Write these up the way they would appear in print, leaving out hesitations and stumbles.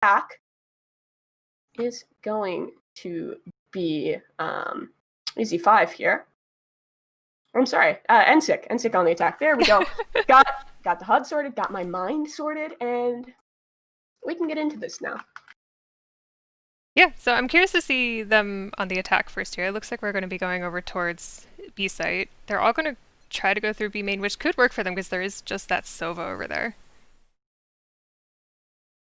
attack is going to be EZ5 here. I'm sorry, NSIC. NSIC on the attack. There we go. got the HUD sorted, got my mind sorted, and we can get into this now. Yeah, so I'm curious to see them on the attack first here. It looks like we're going to be going over towards B site. They're all going to try to go through B main, which could work for them because there is just that Sova over there.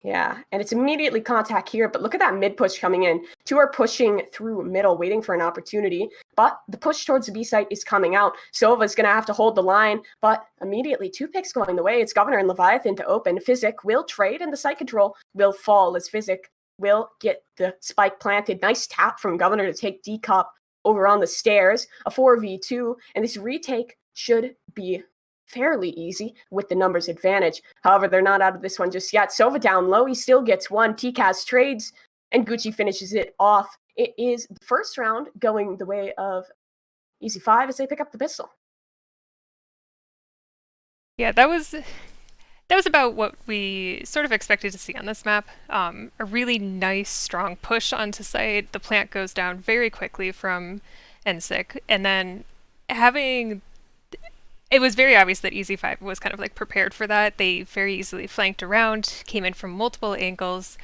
Yeah, and it's immediately contact here, but look at that mid push coming in. Two are pushing through middle, waiting for an opportunity, but the push towards the B site is coming out. Sova's going to have to hold the line, but immediately 2 picks going the way. It's Governor and Leviathan to open. Physic will trade, and the site control will fall as Physic will get the spike planted. Nice tap from Governor to take D-Cop over on the stairs. A 4v2, and this retake should be fairly easy with the numbers advantage. However, they're not out of this one just yet. Sova down low, he still gets one. TCAS trades, and Gucci finishes it off. It is the first round going the way of EZ5 as they pick up the pistol. Yeah, that was about what we sort of expected to see on this map. A really nice, strong push onto site. The plant goes down very quickly from NSIC, and then it was very obvious that EZ5 was kind of like prepared for that. They very easily flanked around, came in from multiple angles,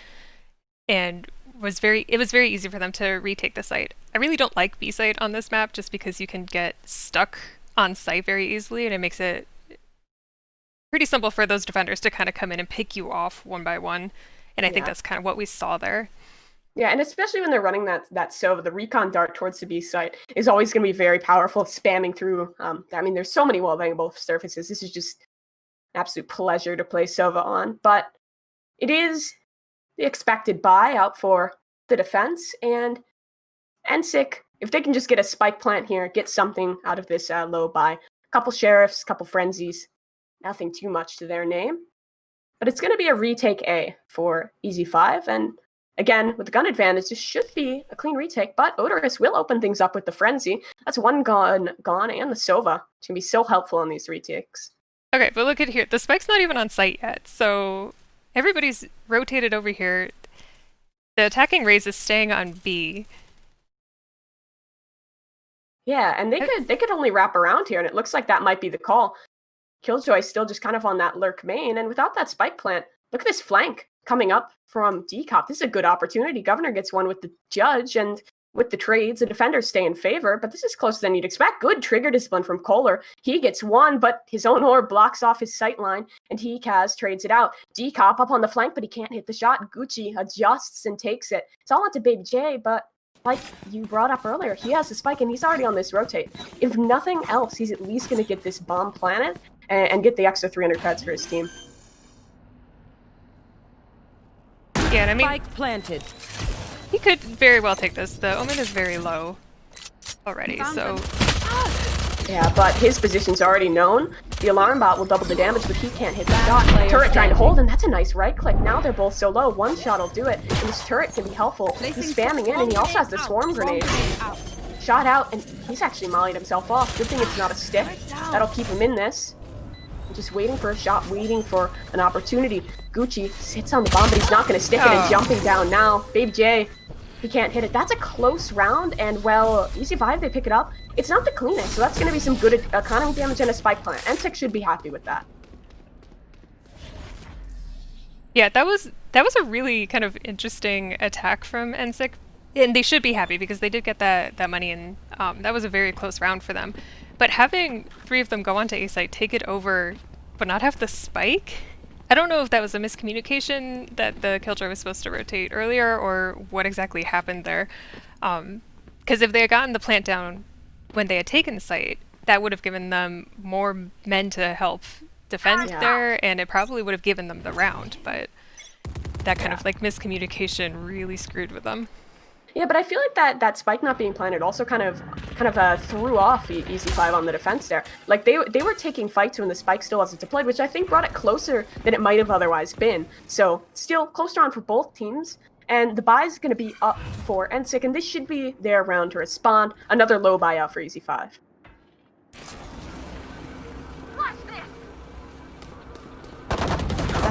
and it was very easy for them to retake the site. I really don't like B site on this map just because you can get stuck on site very easily, and it makes it pretty simple for those defenders to kind of come in and pick you off one by one. And I think that's kind of what we saw there. Yeah, and especially when they're running that Sova, the recon dart towards the B site is always going to be very powerful, spamming through. I mean, there's so many wall-bangable surfaces. This is just an absolute pleasure to play Sova on. But it is the expected buy out for the defense. And NSIC, if they can just get a spike plant here, get something out of this low buy. A couple sheriffs, couple frenzies, nothing too much to their name. But it's going to be a retake A for EZ5, and again, with the gun advantage, this should be a clean retake, but Odorous will open things up with the Frenzy. That's one gun gone, and the Sova. It's going to be so helpful on these retakes. Okay, but look at here. The spike's not even on site yet, so everybody's rotated over here. The attacking Raze is staying on B. Yeah, and they could only wrap around here, and it looks like that might be the call. Killjoy still just kind of on that lurk main, and without that spike plant, look at this flank coming up from D-Cop. This is a good opportunity. Governor gets one with the Judge, and with the trades, the defenders stay in favor, but this is closer than you'd expect. Good trigger discipline from Kohler. He gets one, but his own orb blocks off his sight line, and TCAS trades it out. D-Cop up on the flank, but he can't hit the shot. Gucci adjusts and takes it. It's all onto Baby J, but like you brought up earlier, he has the spike, and he's already on this rotate. If nothing else, he's at least going to get this bomb planted and get the extra 300 creds for his team. Yeah, and I mean, spike planted. He could very well take this. The Omen is very low already, so... Yeah, but his position's already known. The alarm bot will double the damage, but he can't hit the shot. Turret trying to hold, and that's a nice right click. Now they're both so low. One shot will do it, and this turret can be helpful. He's spamming in, and he also has the swarm grenade. Shot out, and he's actually mollied himself off. Good thing it's not a stick. That'll keep him in this. Just waiting for a shot, waiting for an opportunity. Gucci sits on the bomb, but he's not going to stick it, and jumping down now. Baby J, he can't hit it. That's a close round, and well, EZ5, they pick it up. It's not the cleanest, so that's going to be some good economy damage and a spike plant. NSIC should be happy with that. Yeah, that was a really kind of interesting attack from NSIC, and they should be happy because they did get that money, and that was a very close round for them. But having 3 of them go onto A site, take it over, but not have the spike? I don't know if that was a miscommunication that the Killjoy was supposed to rotate earlier, or what exactly happened there. Because if they had gotten the plant down when they had taken the site, that would have given them more men to help defend there, and it probably would have given them the round. But that kind of like miscommunication really screwed with them. Yeah, but I feel like that spike not being planted also kind of threw off EZ5 on the defense there. Like they were taking fights when the spike still wasn't deployed, which I think brought it closer than it might have otherwise been. So still close round for both teams, and the buy is going to be up for NSIC, and this should be their round to respond. Another low buyout for EZ5.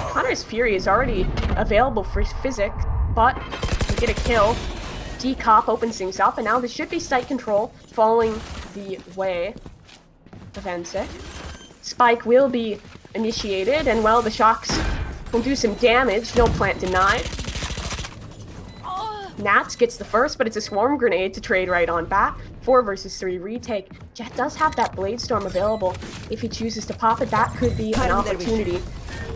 Hunter's Fury is already available for Physics, but we get a kill. D-Cop opens things up, and now there should be site control following the way of NSIC. Spike will be initiated, and well, the shocks will do some damage. No plant denied. Nats gets the first, but it's a swarm grenade to trade right on back. 4 versus 3 retake. Jet does have that Blade Storm available. If he chooses to pop it, that could be an opportunity.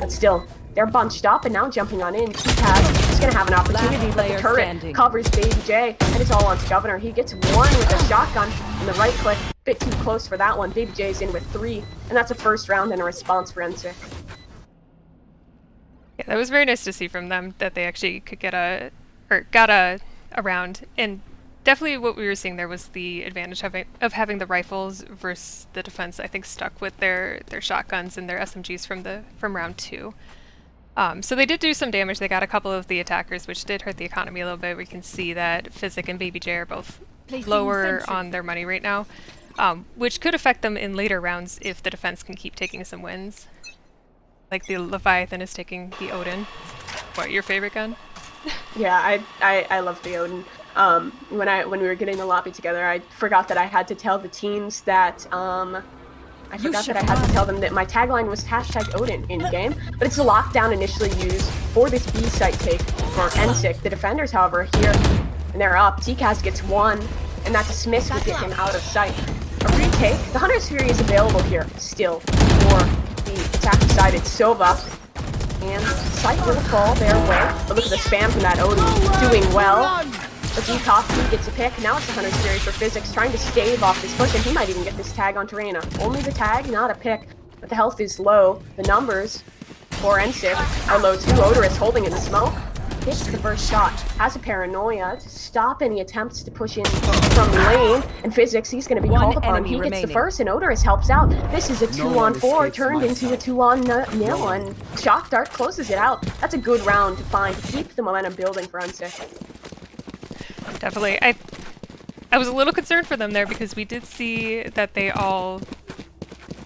But still, they're bunched up, and now jumping on in. T-Taz is going to have an opportunity, but the turret covers Baby J, and it's all on to Governor. He gets 1 with a shotgun in the right click. Bit too close for that one. Baby J's in with 3, and that's a first round and a response for NSIC. Yeah, that was very nice to see from them that they actually could got a round, and definitely what we were seeing there was the advantage of having the rifles versus the defense. I think stuck with their shotguns and their SMGs from round 2. So they did do some damage. They got a couple of the attackers, which did hurt the economy a little bit. We can see that Physic and Baby J are both lower on their money right now, which could affect them in later rounds if the defense can keep taking some wins. Like the Leviathan is taking the Odin. What, your favorite gun? Yeah, I love the Odin. When we were getting the lobby together, I forgot that I had to tell the teams that I forgot that I had to tell them that my tagline was #Odin in game, but it's a lockdown initially used for this B site take for NSIC. The defenders, however, here and they're up. T-Kaz gets 1, and that dismiss would get him out of sight. A retake. The Hunter's Fury is available here still for the attack-decided Sova. And sight will fall their way. But look at the spam from that Odin. Doing well. But D-Cop gets a pick. Now it's the Hunter's Fury for Physics, trying to stave off this push, and he might even get this tag on Terena. Only the tag, not a pick. But the health is low. The numbers for NSIC are low too. Odorous holding in the smoke. Hits the first shot. Has a paranoia to stop any attempts to push in from lane. And Physics, he's going to be called upon. He gets the first, and Odorous helps out. This is a 2-on-4 turned into a 2-on-0, and Shock Dart closes it out. That's a good round to find to keep the momentum building for NSIC. Definitely. I was a little concerned for them there because we did see that they all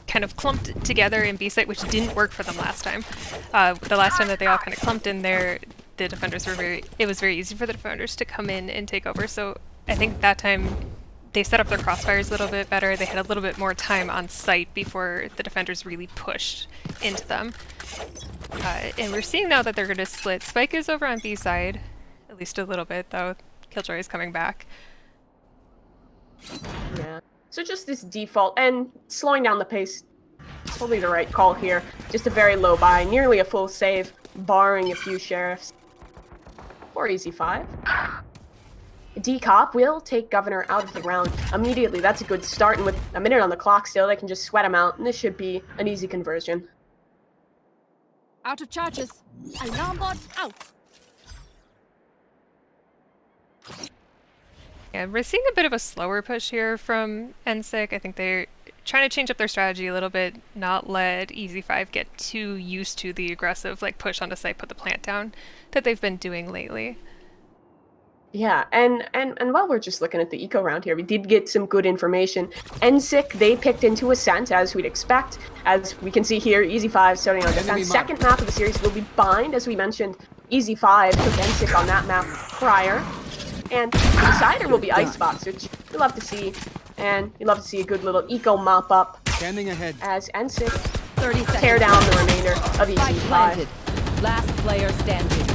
kind of clumped together in B site, which didn't work for them last time. The last time that they all kind of clumped in there, the defenders were it was very easy for the defenders to come in and take over. So I think that time they set up their crossfires a little bit better. They had a little bit more time on site before the defenders really pushed into them. And we're seeing now that they're going to split. Spike is over on B side, at least a little bit though. Killjoy is coming back. Yeah. So just this default and slowing down the pace. Totally the right call here. Just a very low buy, nearly a full save, barring a few sheriffs. For EZ5. D-Cop will take Governor out of the round immediately. That's a good start, and with a minute on the clock still, they can just sweat him out, and this should be an easy conversion. Out of charges. Alarm bot out. Yeah, we're seeing a bit of a slower push here from NSIC. I think they're trying to change up their strategy a little bit, not let EZ5 get too used to the aggressive like push onto site, put the plant down that they've been doing lately. Yeah, and while we're just looking at the eco round here, we did get some good information. NSIC, they picked into Ascent, as we'd expect. As we can see here, EZ5 starting on defense. Second map of the series will be Bind, as we mentioned. EZ5 took NSIC on that map prior. And the decider will be Icebox, which we love to see. And we love to see a good little eco mop up Standing ahead. as NSIC tear down the remainder of EZ5. Last player standing.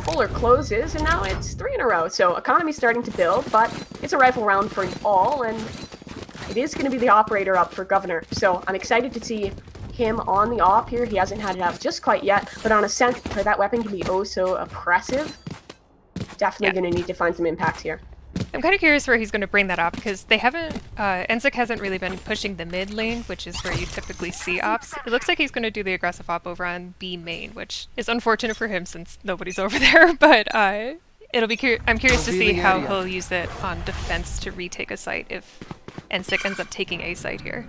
Polar closes, and now it's 3 in a row. So economy's starting to build, but it's a rifle round for all, and it is going to be the operator up for Governor. So I'm excited to see him on the op here. He hasn't had it out just quite yet, but on Ascent, where that weapon can be oh so oppressive, definitely going to need to find some impact here. I'm kind of curious where he's going to bring that up because they haven't, NSIC hasn't really been pushing the mid lane, which is where you typically see ops. It looks like he's going to do the aggressive op over on B main, which is unfortunate for him since nobody's over there, but it'll be I'm curious to see how he'll use it on defense to retake a site if NSIC ends up taking a site here.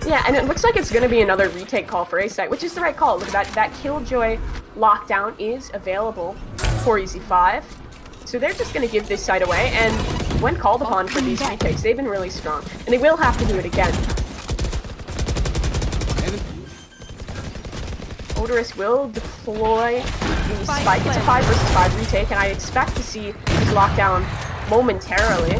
Yeah, and it looks like it's going to be another retake call for A site, which is the right call. Look at that. That Killjoy lockdown is available for EZ5. So they're just going to give this site away, and when called upon for these retakes, they've been really strong. And they will have to do it again. Odorous will deploy the spike. It's a 5 versus 5 retake, and I expect to see his lockdown momentarily.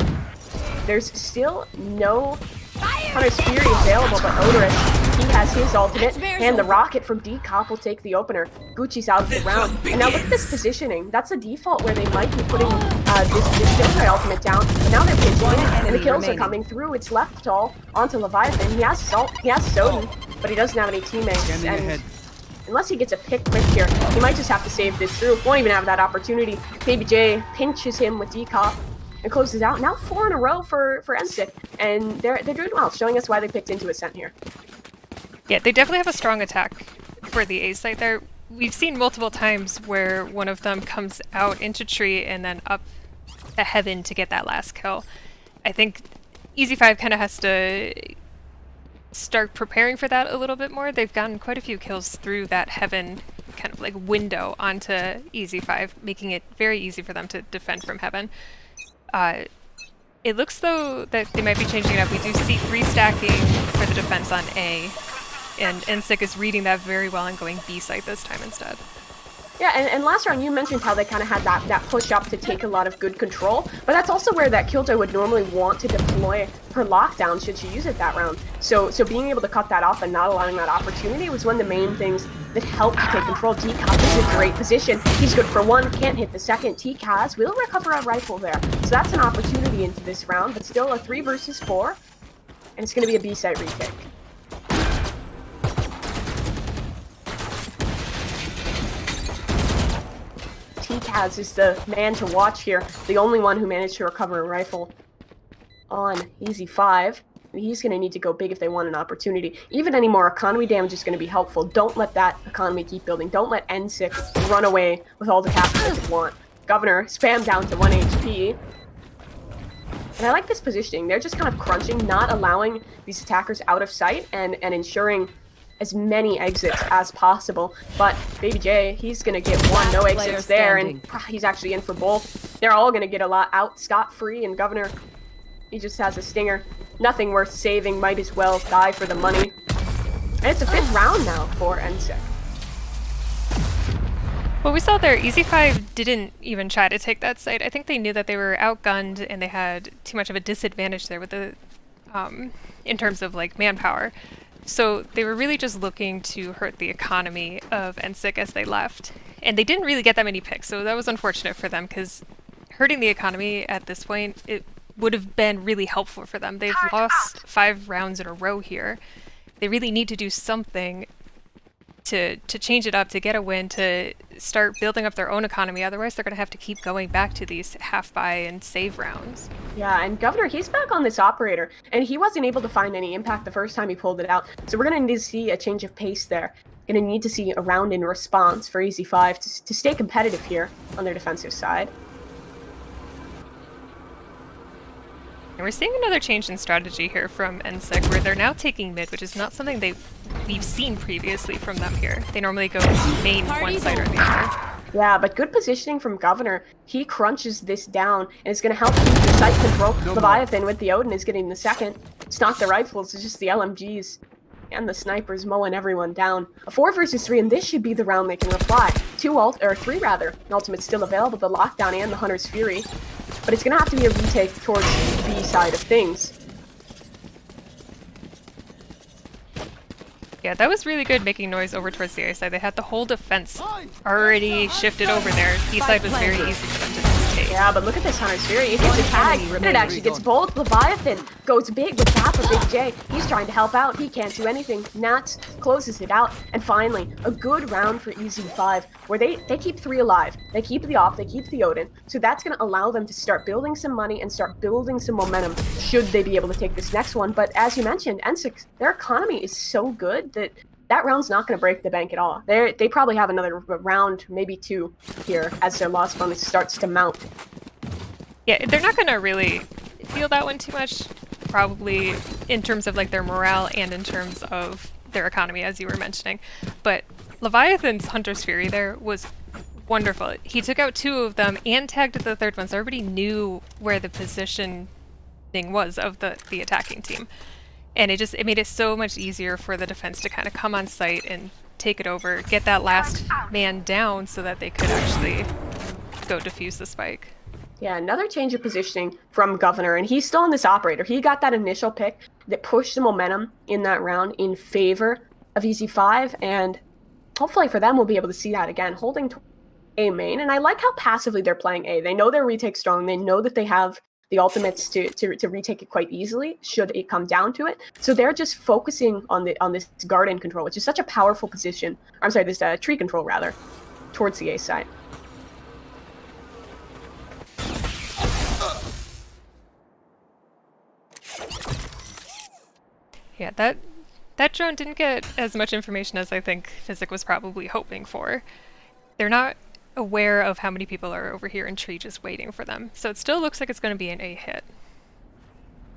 There's still no Hunter's Fury available, but Odorous, he has his ultimate, and the rocket from Decop will take the opener. Gucci's out of the round. And now look at this positioning. That's a default where they might be putting this Shieldray ultimate down, but now they're pitching in, and the kills are coming through. It's left all onto Leviathan. He has his ult, he has Soden, but he doesn't have any teammates. And unless he gets a pick quick here, he might just have to save this through. Won't even have that opportunity. Baby J pinches him with Decop and closes out. Now 4 in a row for NSIC, and they're doing well, showing us why they picked into Ascent here. Yeah, they definitely have a strong attack for the A site there. We've seen multiple times where one of them comes out into tree and then up to heaven to get that last kill. I think EZ5 kind of has to start preparing for that a little bit more. They've gotten quite a few kills through that heaven kind of like window onto EZ5, making it very easy for them to defend from heaven. It looks though that they might be changing it up. We do see 3 stacking for the defense on A, and NSIC is reading that very well and going B site this time instead. Yeah, and last round you mentioned how they kind of had that push up to take a lot of good control, but that's also where that Killjoy would normally want to deploy her lockdown should she use it that round. So being able to cut that off and not allowing that opportunity was one of the main things that helped to take control. Decop is in a great position. He's good for 1, can't hit the second. T-Kaz will recover a rifle there. So that's an opportunity into this round, but still a 3 versus 4, and it's going to be a B-site retake. T-Kaz is the man to watch here, the only one who managed to recover a rifle on EZ5. He's going to need to go big if they want an opportunity. Even any more economy damage is going to be helpful. Don't let that economy keep building. Don't let NSIC run away with all the capital that they want. Governor, spam down to 1 HP. And I like this positioning. They're just kind of crunching, not allowing these attackers out of sight and ensuring as many exits as possible. But Baby J, he's gonna get 1, no exits there, and he's actually in for both. They're all gonna get a lot out scot-free, and Governor, he just has a stinger. Nothing worth saving, might as well die for the money. And it's a 5th round now for NSIC. Well, we saw there, EZ5 didn't even try to take that site. I think they knew that they were outgunned and they had too much of a disadvantage there with the, in terms of like manpower. So they were really just looking to hurt the economy of NSIC as they left. And they didn't really get that many picks, so that was unfortunate for them because hurting the economy at this point, it would have been really helpful for them. They've lost 5 rounds in a row here. They really need to do something to change it up, to get a win, to start building up their own economy. Otherwise, they're going to have to keep going back to these half-buy and save rounds. Yeah, and Governor, he's back on this operator, and he wasn't able to find any impact the first time he pulled it out. So we're going to need to see a change of pace there. Going to need to see a round in response for EZ5 to stay competitive here on their defensive side. And we're seeing another change in strategy here from NSIC, where they're now taking mid, which is not something we've seen previously from them here. They normally go main one side or the other. Yeah, but good positioning from Governor. He crunches this down, and it's going to help keep the site control. Leviathan with the Odin is getting the second. It's not the rifles, it's just the LMGs. And the snipers mowing everyone down. A 4 versus 3, and this should be the round they can reply. 3 rather. An ultimate's still available, the lockdown and the Hunter's Fury. But it's going to have to be a retake towards the B side of things. Yeah, that was really good making noise over towards the A side. They had the whole defense already shifted over there. B side was very easy for them to just take. Yeah, but look at this Hunter's Fury. It gets a tag, and it actually gets both. Leviathan goes big with that for Big J. He's trying to help out. He can't do anything. Nats closes it out. And finally, a good round for EZ5, where they keep 3 alive. They keep the op, they keep the Odin. So that's going to allow them to start building some money and start building some momentum, should they be able to take this next one. But as you mentioned, NSIC, their economy is so good that round's not going to break the bank at all. They probably have another round, maybe 2 here, as their loss bonus starts to mount. Yeah, they're not going to really feel that one too much, probably in terms of like their morale and in terms of their economy, as you were mentioning. But Leviathan's Hunter's Fury there was wonderful. He took out 2 of them and tagged the 3rd one, so everybody knew where the positioning was of the attacking team. And it made it so much easier for the defense to kind of come on site and take it over, get that last man down so that they could actually go defuse the spike. Yeah, another change of positioning from Governor, and he's still on this operator. He got that initial pick that pushed the momentum in that round in favor of EZ5, and hopefully for them we'll be able to see that again, holding A main. And I like how passively they're playing A. They know their retake strong. They know that they have the ultimates to retake it quite easily should it come down to it. So they're just focusing on this garden control, which is such a powerful position. I'm sorry, this tree control rather, towards the A side. Yeah, that drone didn't get as much information as I think Physic was probably hoping for. They're not aware of how many people are over here in tree just waiting for them. So it still looks like it's going to be an A hit.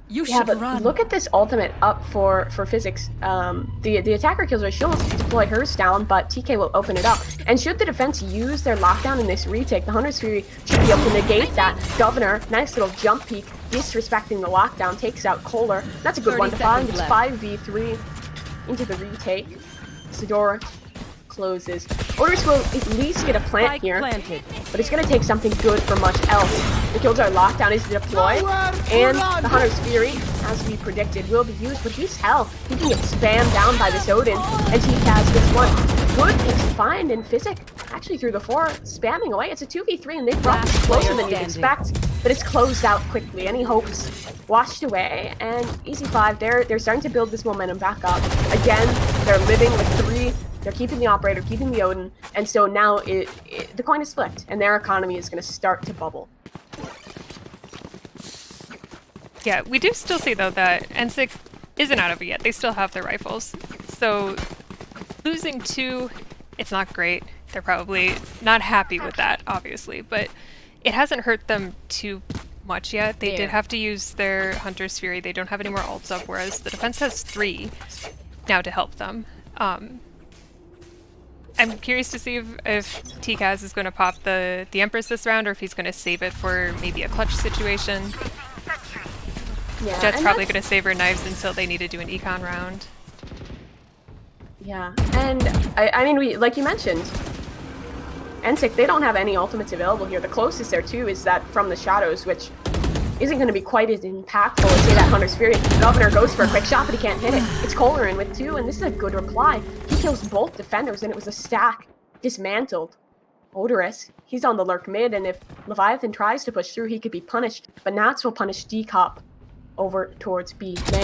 You Yeah, should but run. look at this ultimate up for Physics. The attacker kills her. She'll deploy hers down, but TK will open it up. And should the defense use their lockdown in this retake, the Hunter's Fury should be able to negate that. Governor, nice little jump peek, disrespecting the lockdown, takes out Kohler. That's a good one to find. It's 5v3 into the retake. Sidor closes. Orders will at least get a plant here, but it's going to take something good for much else. The Killjoy lockdown is deployed, and the Hunter's Fury, as we predicted, will be used, but he's hell. He can get spammed down by this Odin, and T-Kaz gets one. Good picks to find in Physic, actually through the 4, spamming away. It's a 2v3, and they've brought this closer than you'd expect, but it's closed out quickly. Any hopes washed away, and EZ5, they're starting to build this momentum back up. Again, they're living with 3. They're keeping the operator, keeping the Odin, and so now the coin is flipped, and their economy is going to start to bubble. Yeah, we do still see, though, that NSIC isn't out of it yet. They still have their rifles. So losing 2, it's not great. They're probably not happy with that, obviously, but it hasn't hurt them too much yet. They did have to use their Hunter's Fury. They don't have any more ults up, whereas the defense has 3 now to help them. I'm curious to see if T-Kaz is going to pop the Empress this round, or if he's going to save it for maybe a clutch situation. Yeah, Jet's probably going to save her knives until they need to do an econ round. Yeah, and I mean, like you mentioned, NSIC, they don't have any ultimates available here. The closest there, too, is that from the shadows, which isn't going to be quite as impactful as, say, that Hunter's Fury. Governor goes for a quick shot, but he can't hit it. It's Kohler in with 2, and this is a good reply. He kills both defenders, and it was a stack dismantled. Odorous, he's on the lurk mid, and if Leviathan tries to push through, he could be punished. But Nats will punish D-Cop over towards B main.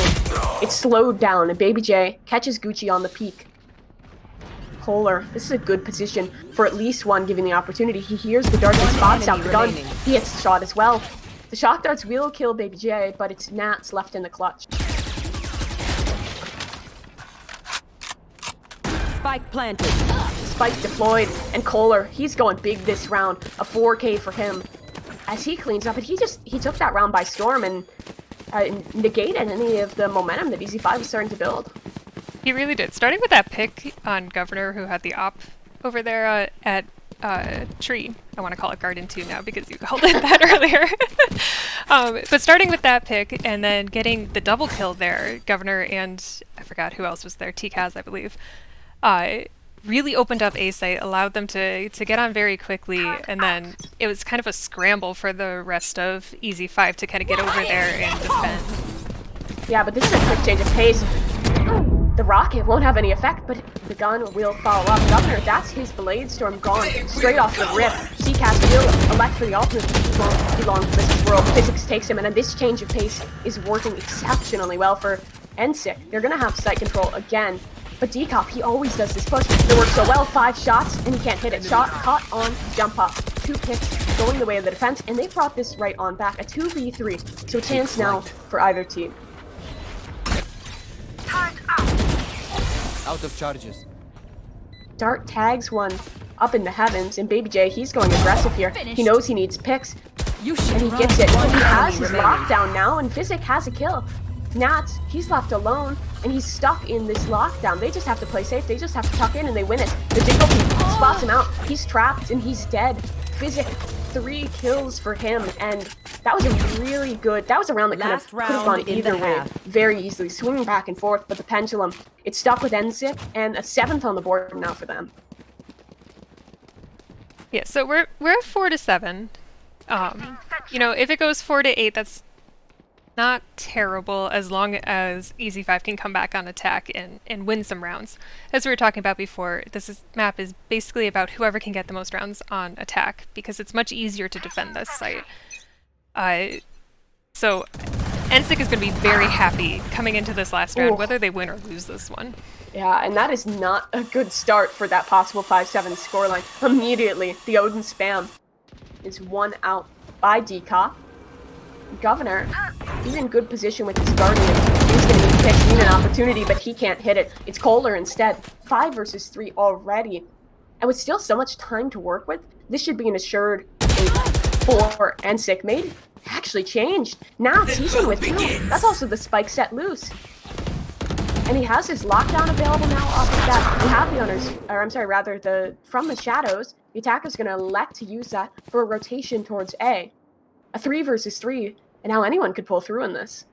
It's slowed down, and Baby J catches Gucci on the peak. Kohler, this is a good position for at least one, given the opportunity. He hears the dart and spots out the gun. He hits the shot as well. The shock darts will kill Baby J, but it's Nats left in the clutch. Spike planted. Spike deployed, and Kohler, he's going big this round. A 4K for him as he cleans up, and he took that round by storm and negated any of the momentum that EZ5 was starting to build. He really did. Starting with that pick on Governor, who had the op over there at tree. I want to call it Garden 2 now because you called it that earlier. But starting with that pick and then getting the double kill there, Governor and I forgot who else was there, T-Kaz, I believe, really opened up A site, allowed them to get on very quickly, and then it was kind of a scramble for the rest of EZ5 to kind of get over there and defend. Yeah, but this is a quick change of pace. The rocket won't have any effect, but the gun will follow up. Governor, that's his Blade Storm gone straight off the rip. T-Kaz will elect for the ultimate, but he won't be long for this world. Physics takes him, and then this change of pace is working exceptionally well for NSIC. They're going to have sight control again, but D-Cop, he always does this push. It works so well, 5 shots, and he can't hit it. Shot caught on jump up. 2 picks going the way of the defense, and they brought this right on back. A 2v3, so a chance now for either team. Out of charges. Dart tags one up in the heavens, and Baby J, he's going aggressive here. He knows he needs picks, and he gets it. He has his lockdown now, and Physic has a kill. Nats, he's left alone, and he's stuck in this lockdown. They just have to play safe. They just have to tuck in, and they win it. The Jingle Peak spots him out. He's trapped, and he's dead. Physic 3 kills for him, and that was a really good, that was a round that kind of could have gone either way very easily, swinging back and forth, but the pendulum, it stuck with NSIC, and a 7th on the board now for them. Yeah, so we're at 4-7. You know, if it goes 4-8, that's not terrible as long as EZ5 can come back on attack and win some rounds. As we were talking about before, map is basically about whoever can get the most rounds on attack, because it's much easier to defend this site. So NSIC is going to be very happy coming into this last round, whether they win or lose this one. Yeah, and that is not a good start for that possible 5-7 scoreline. Immediately, the Odin spam is 1 out by Decop. Governor, he's in good position with his Guardian. He's going to be pitched in an opportunity, but he can't hit it. It's Kohler instead. 5 versus 3 already. And with still so much time to work with, this should be an assured 8 for NSIC. Made actually changed. Now he's in with 2. That's also the spike set loose. And he has his lockdown available now off of that. We have the honors, or I'm sorry, rather, from the shadows, the attacker's going to elect to use that for a rotation towards A. A 3 versus 3, and now anyone could pull through in this.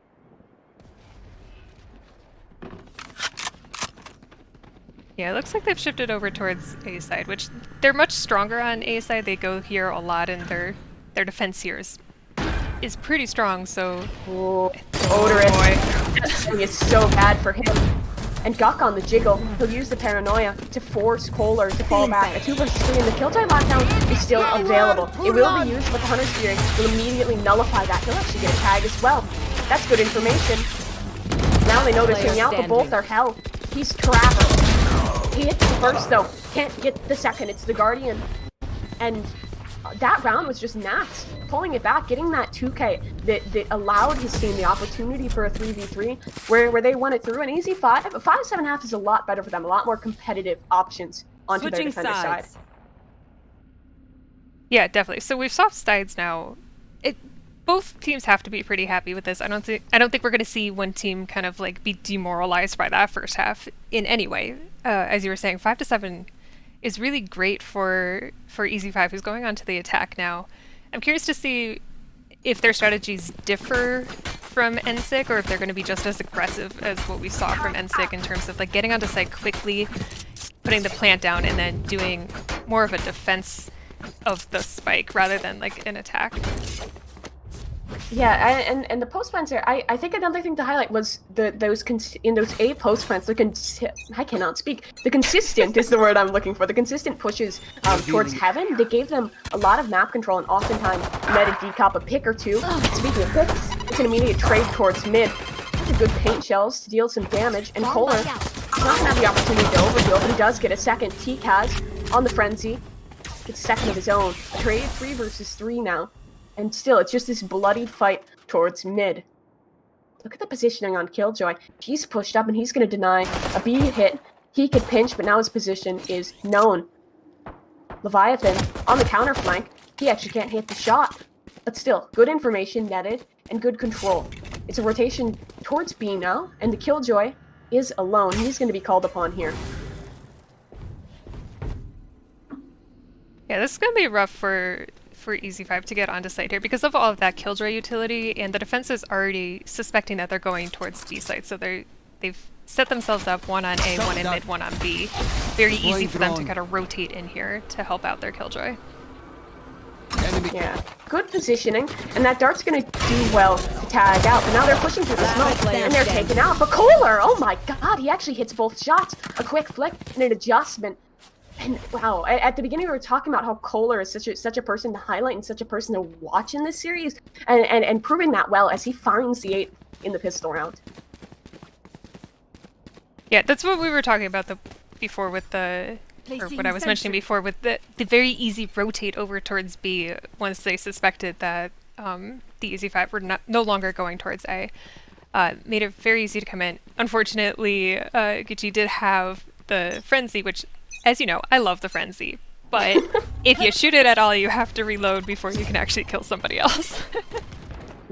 Yeah, it looks like they've shifted over towards A side, which they're much stronger on A side. They go here a lot, and their defense here is pretty strong, so... Oh, odorous. It's so bad for him. And Guk on the jiggle, he'll use the paranoia to force Kohler to fall back. A 2 versus 3, and the Killjoy lockdown is still available. It will be used, but the Hunter's Fury will immediately nullify that. He'll actually get a tag as well. That's good information. Now they know they're swinging out, but both are hell. He's trapped. He hits the first, though. Can't get the second. It's the Guardian. And that round was just Nats pulling it back, getting that 2K that allowed his team the opportunity for a 3v3 where they won it through. And EZ5, a 5-7.5 is a lot better for them, a lot more competitive options onto their defender side. Yeah, definitely. So we've swapped sides now. Both teams have to be pretty happy with this. I don't think we're going to see one team kind of like be demoralized by that first half in any way. As you were saying, 5-7 is really great for EZ5, who's going on to the attack now. I'm curious to see if their strategies differ from NSIC, or if they're going to be just as aggressive as what we saw from NSIC in terms of like getting onto site quickly, putting the plant down, and then doing more of a defense of the spike rather than like an attack. Yeah, and the post plants there, I think another thing to highlight was those A post plants, I cannot speak. The consistent is the word I'm looking for. The consistent pushes towards heaven. They gave them a lot of map control, and oftentimes netted Decop a pick or 2. Speaking of picks, it's an immediate trade towards mid. Such a good paint shells to deal some damage, and Kohler is not gonna have the opportunity to overheal, but he does get a second. T-Kaz on the frenzy, gets a second of his own. A trade 3 versus 3 now. And still, it's just this bloodied fight towards mid. Look at the positioning on Killjoy. He's pushed up, and he's going to deny a B hit. He could pinch, but now his position is known. Leviathan on the counter flank. He actually can't hit the shot. But still, good information netted and good control. It's a rotation towards B now, and the Killjoy is alone. He's going to be called upon here. Yeah, this is going to be rough for EZ5 to get onto site here because of all of that Killjoy utility, and the defense is already suspecting that they're going towards B site, so they've set themselves up one on A, one in mid, one on B. Very easy for them to kind of rotate in here to help out their Killjoy. Yeah, good positioning, and that dart's gonna do well to tag out, but now they're pushing through the smoke, and they're taken out. But Kohler, oh my god, he actually hits both shots. A quick flick and an adjustment. And wow, at the beginning we were talking about how Kohler is such a person to highlight and such a person to watch in this series, and proving that well as he finds the 8 in the pistol round. Yeah, that's what we were talking about before with or what I was mentioning before with the very easy rotate over towards B once they suspected that the EZ5 were no longer going towards A. Made it very easy to come in. Unfortunately, Gucci did have the frenzy, which, as you know, I love the frenzy, but if you shoot it at all, you have to reload before you can actually kill somebody else.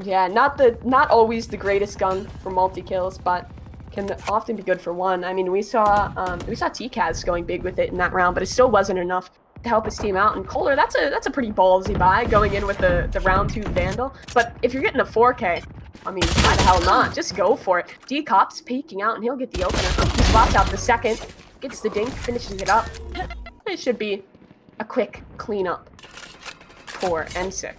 Yeah, not always the greatest gun for multi-kills, but can often be good for one. I mean, we saw T-Kaz going big with it in that round, but it still wasn't enough to help his team out. And Kohler, that's a pretty ballsy buy, going in with the round 2 Vandal. But if you're getting a 4K, I mean, why the hell not? Just go for it. D-Cop's peeking out, and he'll get the opener. He spots out the second, gets the dink, finishes it up. It should be a quick cleanup for NSIC.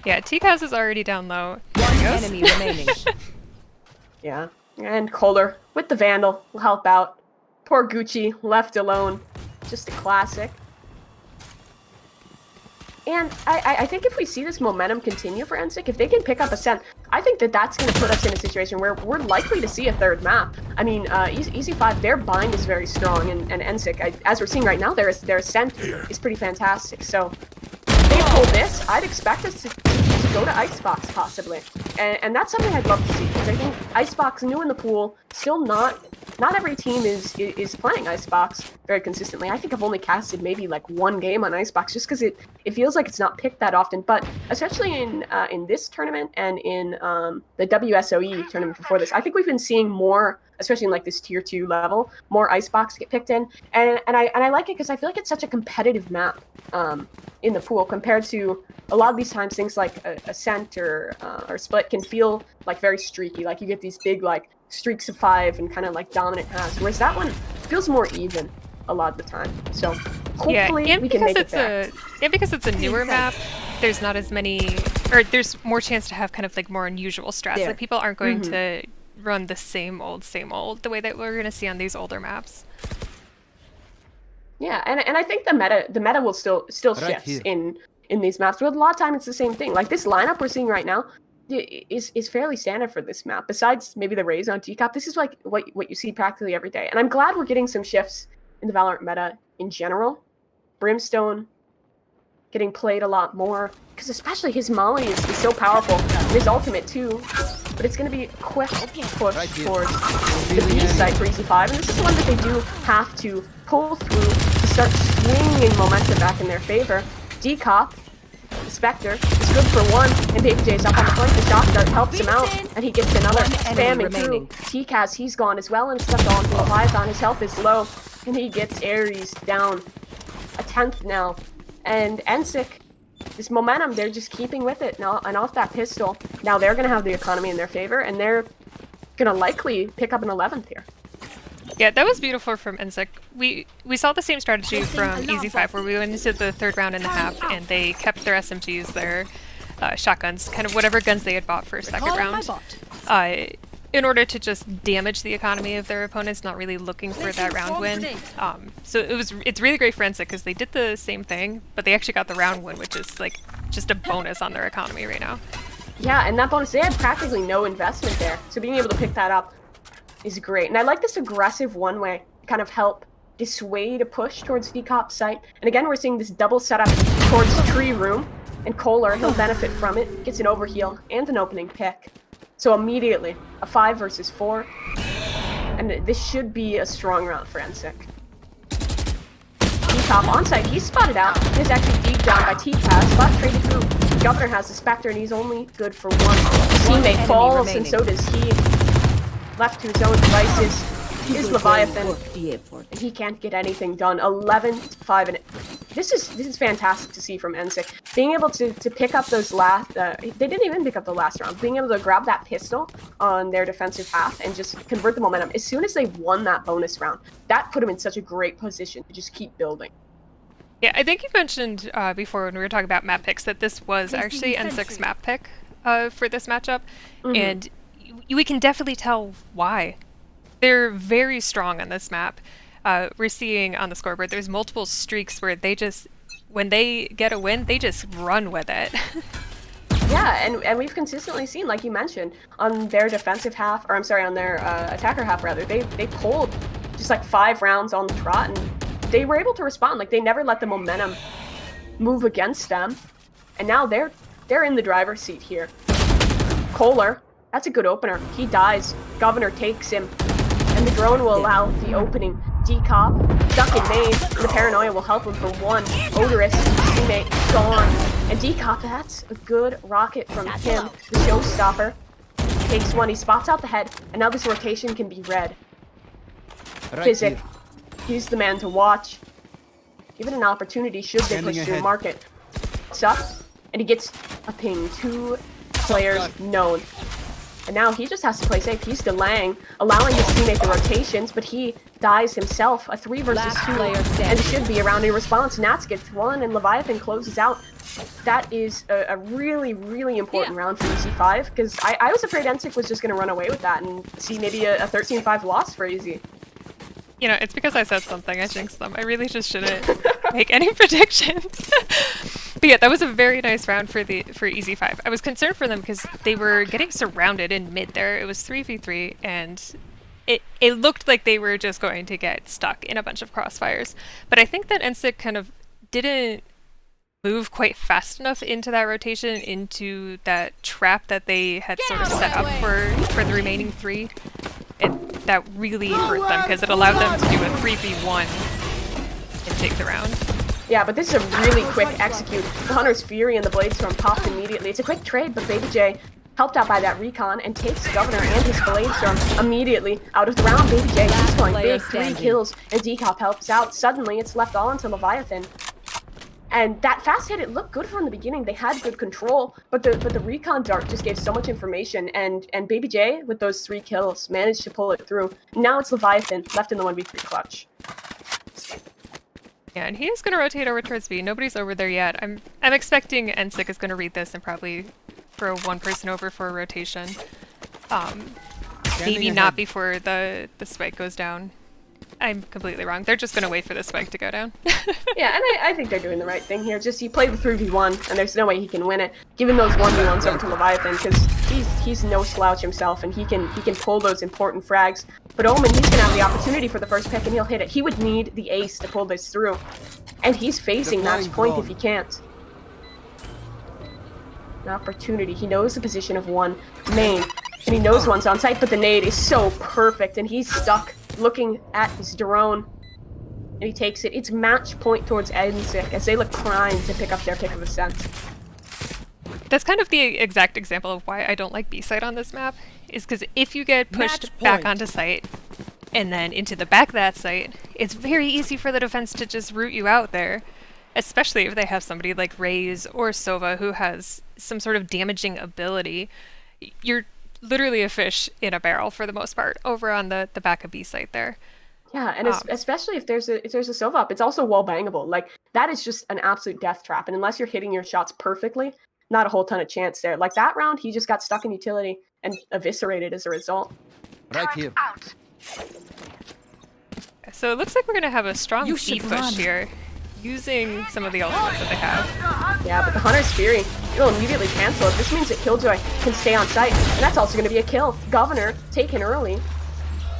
Yeah, TCAS is already down low. One enemy remaining. Yeah, and Kohler with the Vandal will help out. Poor Gucci left alone. Just a classic. And I think if we see this momentum continue for NSIC, if they can pick up Ascent, I think that that's going to put us in a situation where we're likely to see a third map. I mean, EZ5, their bind is very strong, and NSIC, as we're seeing right now, their Ascent is pretty fantastic. So if they pull this, I'd expect us to go to Icebox, possibly. And that's something I'd love to see, because I think Icebox, new in the pool, still not every team is playing Icebox very consistently. I think I've only casted maybe like 1 game on Icebox just because it feels like it's not picked that often. But especially in this tournament and in the WSOE tournament before this, I think we've been seeing more, especially in like this tier 2 level, more Icebox get picked in. And I like it because I feel like it's such a competitive map in the pool compared to a lot of these times things like Ascent or Split can feel like very streaky. Like you get these big like streaks of 5 and kind of like dominant halves, whereas that one feels more even a lot of the time. So hopefully we can make it there. And because it's a newer map, there's not as many, or there's more chance to have kind of like more unusual strats. Like people aren't going to run the same old the way that we're going to see on these older maps. Yeah, and I think the meta will still shifts in these maps, but a lot of time it's the same thing. Like this lineup we're seeing right now is fairly standard for this map. Besides maybe the Raze on T-Cop, this is like what you see practically every day. And I'm glad we're getting some shifts in the Valorant meta in general. Brimstone getting played a lot more, because especially his Molly is so powerful, and his ultimate too. But it's going to be a quick push towards the B site for EZ5, and this is one that they do have to pull through to start swinging momentum back in their favor. D-Cop, the Spectre, is good for 1, and Baby J's up on the flank. The shot dart helps him out, and he gets another spamming through. TCAS, he's gone as well, and stuff on the Leviathan. His health is low, and he gets Ares down a 10th now. And NSIC, this momentum, they're just keeping with it now, and off that pistol. Now they're going to have the economy in their favor, and they're going to likely pick up an 11th here. Yeah, that was beautiful from NSIC. We saw the same strategy from EZ5, where we went into the 3rd round and a half, and they kept their SMGs, their shotguns, kind of whatever guns they had bought for 2nd round, in order to just damage the economy of their opponents, not really looking for that round win. So it's really great for NSIC because they did the same thing, but they actually got the round win, which is like just a bonus on their economy right now. Yeah, and that bonus, they had practically no investment there, so being able to pick that up is great. And I like this aggressive one-way kind of help dissuade a push towards D-Cop's site. And again, we're seeing this double setup towards Tree Room, and Kohler, he'll benefit from it, gets an overheal and an opening pick. So immediately, a 5 versus 4, and this should be a strong round for NSIC. D-Cop onside, he's spotted out. He's actually deep down by TCAS, but traded through. Governor has the Spectre, and he's only good for 1. His teammate falls, and so does he. Left to his own devices. Here's Leviathan, and he can't get anything done. 11-5, and this is fantastic to see from NSIC. Being able to pick up those last, they didn't even pick up the last round. Being able to grab that pistol on their defensive half and just convert the momentum. As soon as they won that bonus round, that put them in such a great position to just keep building. Yeah, I think you mentioned before when we were talking about map picks that this was actually NSIC's map pick for this matchup, and we can definitely tell why. They're very strong on this map. We're seeing on the scoreboard there's multiple streaks where they just, when they get a win, they just run with it. Yeah, and we've consistently seen, like you mentioned, on their defensive half, or I'm sorry, on their attacker half rather, they pulled just like 5 rounds on the trot, and they were able to respond. Like they never let the momentum move against them, and now they're in the driver's seat here. Kohler, that's a good opener. He dies. Governor takes him, and the drone will allow the opening. D-Cop, stuck in main, and the paranoia will help him for 1. Odorous, teammate, gone. And D-Cop, that's a good rocket from him, the showstopper. Takes 1, he spots out the head, and now this rotation can be read. Physic, he's the man to watch. Given an opportunity, should they push through market. What's up? And he gets a ping. 2 players known. And now he just has to play safe. He's delaying, allowing his teammate the rotations, but he dies himself. A 3 versus 2, and it should be a round in response. Nats gets 1, and Leviathan closes out. That is a really, really important round for EZ5, because I was afraid NSIC was just going to run away with that and see maybe a 13-5 loss for EZ. You know, it's because I said something. I jinxed them. I really just shouldn't make any predictions. But yeah, that was a very nice round for EZ5. I was concerned for them because they were getting surrounded in mid there. It was 3v3, and it looked like they were just going to get stuck in a bunch of crossfires. But I think that NSIC kind of didn't move quite fast enough into that rotation, into that trap that they had sort of set up for the remaining 3. And that really hurt them because it allowed them to do a 3v1 and take the round. Yeah, but this is a really quick execute. The Hunter's Fury and the Bladestorm popped immediately. It's a quick trade, but Baby J, helped out by that recon, and takes Governor and his Bladestorm immediately out of the round. Baby J, he's going big, 3 kills, and Decop helps out. Suddenly, it's left all into Leviathan. And that fast hit, it looked good from the beginning. They had good control, but the recon dart just gave so much information. And Baby J, with those 3 kills, managed to pull it through. Now it's Leviathan left in the 1v3 clutch. Yeah, and he is going to rotate over towards B. Nobody's over there yet. I'm expecting NSIC is going to read this and probably throw 1 person over for a rotation. Maybe not before the spike goes down. I'm completely wrong. They're just going to wait for the spike to go down. Yeah, and I think they're doing the right thing here. Just he played the 3v1, and there's no way he can win it. Giving those 1v1s over to Leviathan, because he's no slouch himself, and he can pull those important frags. But Omen, he's going to have the opportunity for the first pick, and he'll hit it. He would need the ace to pull this through. And he's facing match point if he can't. An opportunity. He knows the position of 1 main, and he knows one's on site, but the nade is so perfect, and he's stuck looking at his drone, and he takes it. It's match point towards NSIC as they look primed to pick up their pick of ascent. That's kind of the exact example of why I don't like B-site on this map, is because if you get pushed back onto site and then into the back of that site, it's very easy for the defense to just root you out there, especially if they have somebody like Raze or Sova who has some sort of damaging ability. You're literally a fish in a barrel for the most part over on the back of B site there. Yeah, and especially if there's a Sova up, it's also wall bangable. Like, that is just an absolute death trap, and unless you're hitting your shots perfectly, not a whole ton of chance there. Like, that round, he just got stuck in utility and eviscerated as a result. Right here. So it looks like we're gonna have a strong B push here, using some of the ultimates that they have. Yeah, but the Hunter's Fury, it'll immediately cancel it. This means that Killjoy can stay on site, and that's also going to be a kill. Governor taken early,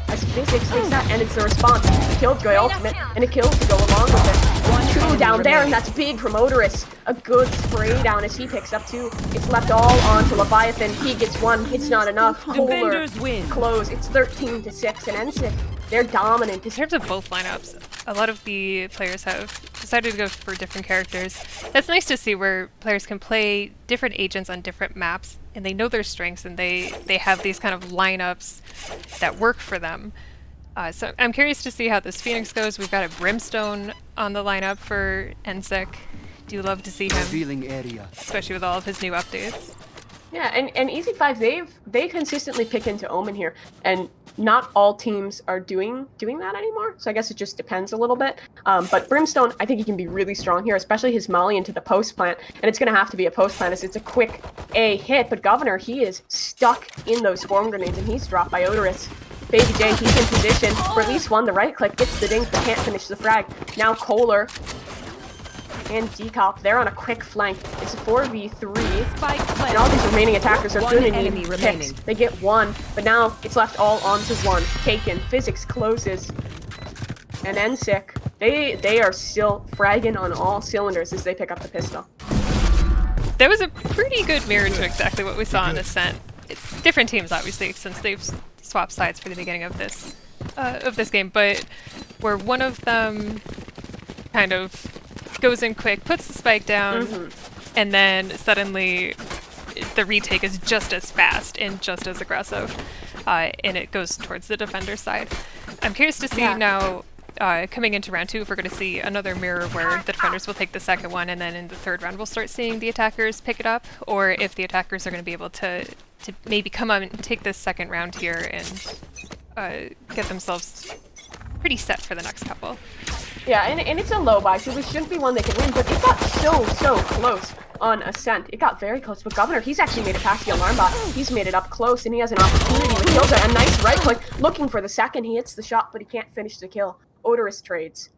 as Physics takes that, and it's the response. Killjoy ultimate, and a kill to go along with it. 2 down there, and that's big from Odorous. A good spray down as he picks up 2. It's left all on to Leviathan. He gets 1. It's not enough. Kohler close. It's 13-6, and NSIC, they're dominant. In terms of both lineups, a lot of the players have decided to go for different characters. That's nice to see, where players can play different agents on different maps, and they know their strengths, and they have these kind of lineups that work for them. So I'm curious to see how this Phoenix goes. We've got a Brimstone on the lineup for NSIC. Do love to see him, especially with all of his new updates. Yeah, and EZ5, they consistently pick into Omen here, and not all teams are doing that anymore, so I guess it just depends a little bit. But Brimstone, I think he can be really strong here, especially his molly into the post plant, and it's going to have to be a post plant as it's a quick A hit, but Governor, he is stuck in those swarm grenades, and he's dropped by Odorous. Baby J, he's in position for at least 1. The right click gets the dink, but can't finish the frag. Now Kohler and Decop, they're on a quick flank. It's a 4v3, and all these remaining attackers are going to need picks. They get 1, but now it's left all onto 1. Taken. Physics closes. And NSIC, they are still fragging on all cylinders as they pick up the pistol. That was a pretty good mirror to exactly what we saw on Ascent. It's different teams, obviously, since they've swapped sides for the beginning of this game, but where one of them kind of goes in quick, puts the spike down, and then suddenly the retake is just as fast and just as aggressive, and it goes towards the defender's side. I'm curious to see now coming into round 2, if we're going to see another mirror where the defenders will take the second one, and then in the third round we'll start seeing the attackers pick it up, or if the attackers are going to be able to maybe come up and take this second round here and get themselves pretty set for the next couple. Yeah, and it's a low buy, so this shouldn't be one they can win, but it got so close on Ascent. It got very close, but Governor, he's actually made it past the alarm bot. He's made it up close, and he has an opportunity with Kilda. A nice right click, looking for the second. He hits the shot, but he can't finish the kill. Odorous trades.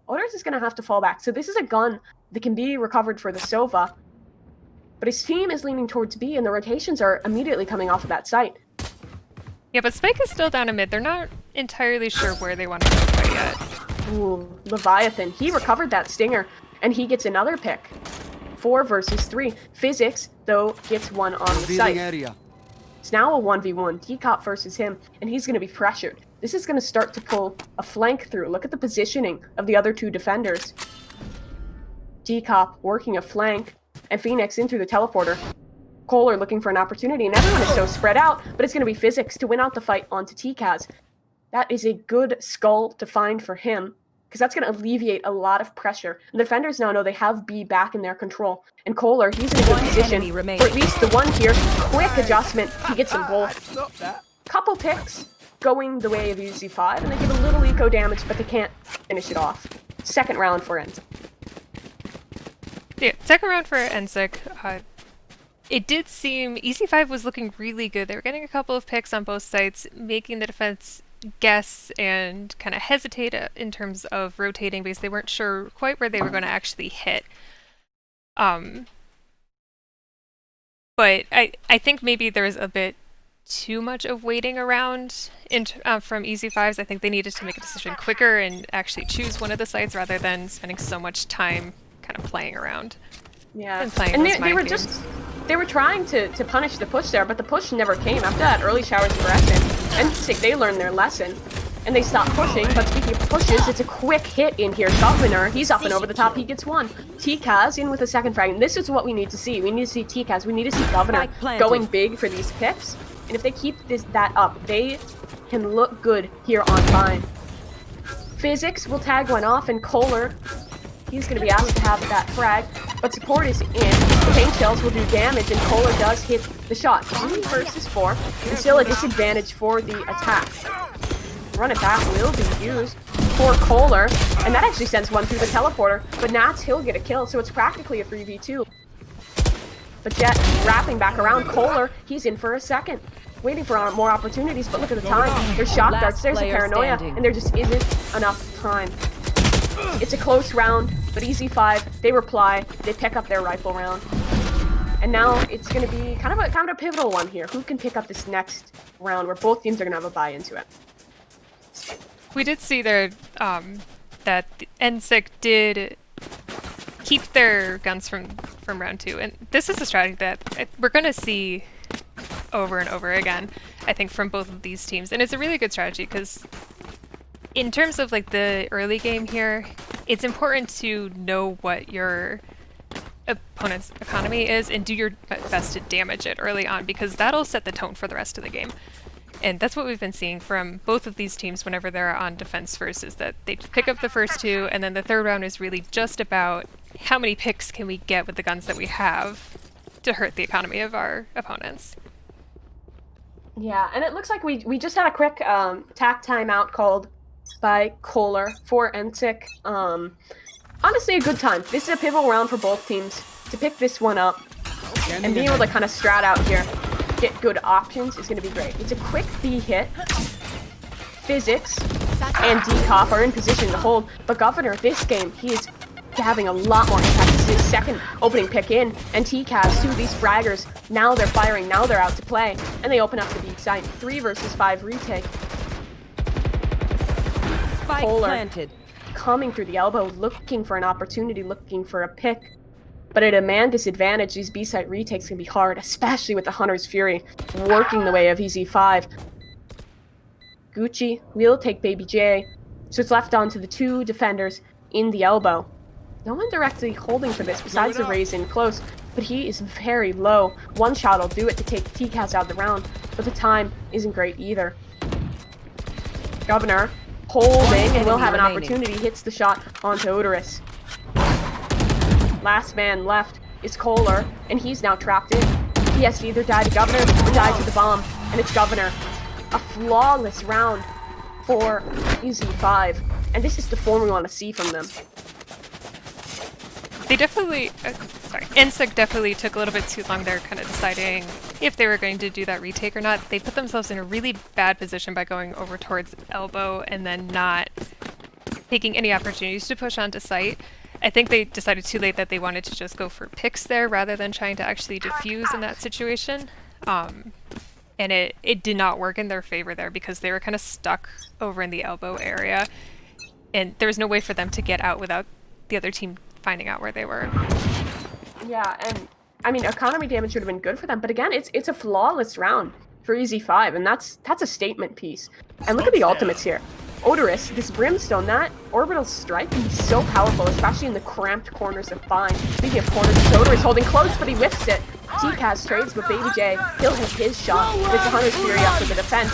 Odorous is going to have to fall back. So this is a gun that can be recovered for the Sova, but his team is leaning towards B, and the rotations are immediately coming off of that site. Yeah, but Spike is still down a mid. They're not entirely sure where they want to go quite yet. Ooh, Leviathan. He recovered that Stinger, and he gets another pick. 4 versus 3. Physics, though, gets one on the site. It's now a 1v1. Decop versus him, and he's going to be pressured. This is going to start to pull a flank through. Look at the positioning of the other two defenders. Decop working a flank, and Phoenix in through the teleporter. Kohler looking for an opportunity, and everyone is so spread out, but it's going to be Physics to win out the fight onto TKaz. That is a good skull to find for him, because that's going to alleviate a lot of pressure. And the defenders now know they have B back in their control. And Kohler, he's in a good position for at least the one here. Quick adjustment, he gets them both. Couple picks going the way of EZ5, and they give a little eco damage, but they can't finish it off. Second round for NSIC. Yeah, second round for NSIC. It did seem EZ5 was looking really good. They were getting a couple of picks on both sides, making the defense guess and kind of hesitate in terms of rotating because they weren't sure quite where they were going to actually hit. But I think maybe there was a bit too much of waiting around from EZ5s. I think they needed to make a decision quicker and actually choose one of the sites rather than spending so much time kind of playing around. Yeah, and playing and those they were mind games. just they were trying to punish the push there, but the push never came after that early showers of aggression. And they learned their lesson, and they stopped pushing. But speaking of pushes, it's a quick hit in here. Governor, he's up and over the top. He gets one. TKaz in with a second frag. And this is what we need to see. We need to see TKaz. We need to see Governor going big for these picks. And if they keep that up, they can look good here on Fine. Physics will tag one off, and Kohler, he's going to be asked to have that frag, but support is in. The paint shells will do damage, and Kohler does hit the shot. 3 versus 4, and still a disadvantage for the attack. Run it back will be used for Kohler, and that actually sends one through the teleporter, but Nats, he'll get a kill, so it's practically a 3v2. But Jet wrapping back around. Kohler, he's in for a second. Waiting for more opportunities, but look at the time. There's shock darts, there's a paranoia, and there just isn't enough time. It's a close round, but EZ5, they reply, they pick up their rifle round. And now it's going to be kind of a pivotal one here. Who can pick up this next round where both teams are going to have a buy into it? We did see there that NSIC did keep their guns from round 2, and this is a strategy that we're going to see over and over again, I think, from both of these teams. And it's a really good strategy because in terms of like the early game here, it's important to know what your opponent's economy is and do your best to damage it early on, because that'll set the tone for the rest of the game. And that's what we've been seeing from both of these teams whenever they're on defense first, is that they pick up the first 2, and then the third round is really just about how many picks can we get with the guns that we have to hurt the economy of our opponents. Yeah, and it looks like we just had a quick tack timeout called by Kohler for NSIC. Honestly, a good time. This is a pivotal round for both teams to pick this one up, and being able to kind of strat out here, get good options is going to be great. It's a quick B hit. Physics and Decop are in position to hold, but Governor, this game, he is having a lot more impact. This is his second opening pick in, and TKaz, 2 of these fraggers, now they're firing, now they're out to play, and they open up the B site. 3 versus 5 retake. Spike Kohler planted. coming through the elbow, looking for an opportunity, looking for a pick. But at a man disadvantage, these B-site retakes can be hard, especially with the Hunter's Fury working the way of EZ5. Gucci will take Baby J, so it's left on to the 2 defenders in the elbow. No one directly holding for this besides the Raze in close, but he is very low. One shot will do it to take TKaz out of the round, but the time isn't great either. Governor holding and will have an opportunity. Hits the shot onto Odorous. Last man left is Kohler, and he's now trapped in. He has to either die to Governor or die to the bomb, and it's Governor. A flawless round for EZ5, and this is the form we want to see from them. They definitely, NSIC definitely took a little bit too long there kind of deciding if they were going to do that retake or not. They put themselves in a really bad position by going over towards elbow and then not taking any opportunities to push onto site. I think they decided too late that they wanted to just go for picks there rather than trying to actually defuse in that situation. And it did not work in their favor there because they were kind of stuck over in the elbow area. And there was no way for them to get out without the other team finding out where they were. Yeah, and I mean, economy damage would have been good for them, but again, it's a flawless round for EZ5, and that's a statement piece. And look at the ultimates here. Odorous, this Brimstone, that orbital strike can be so powerful, especially in the cramped corners of Fine. Speaking of corners, Odorous holding close, but he whiffs it. TCAS trades with Baby J. He'll hit his shot. It's a Hunter's Fury up for the defense.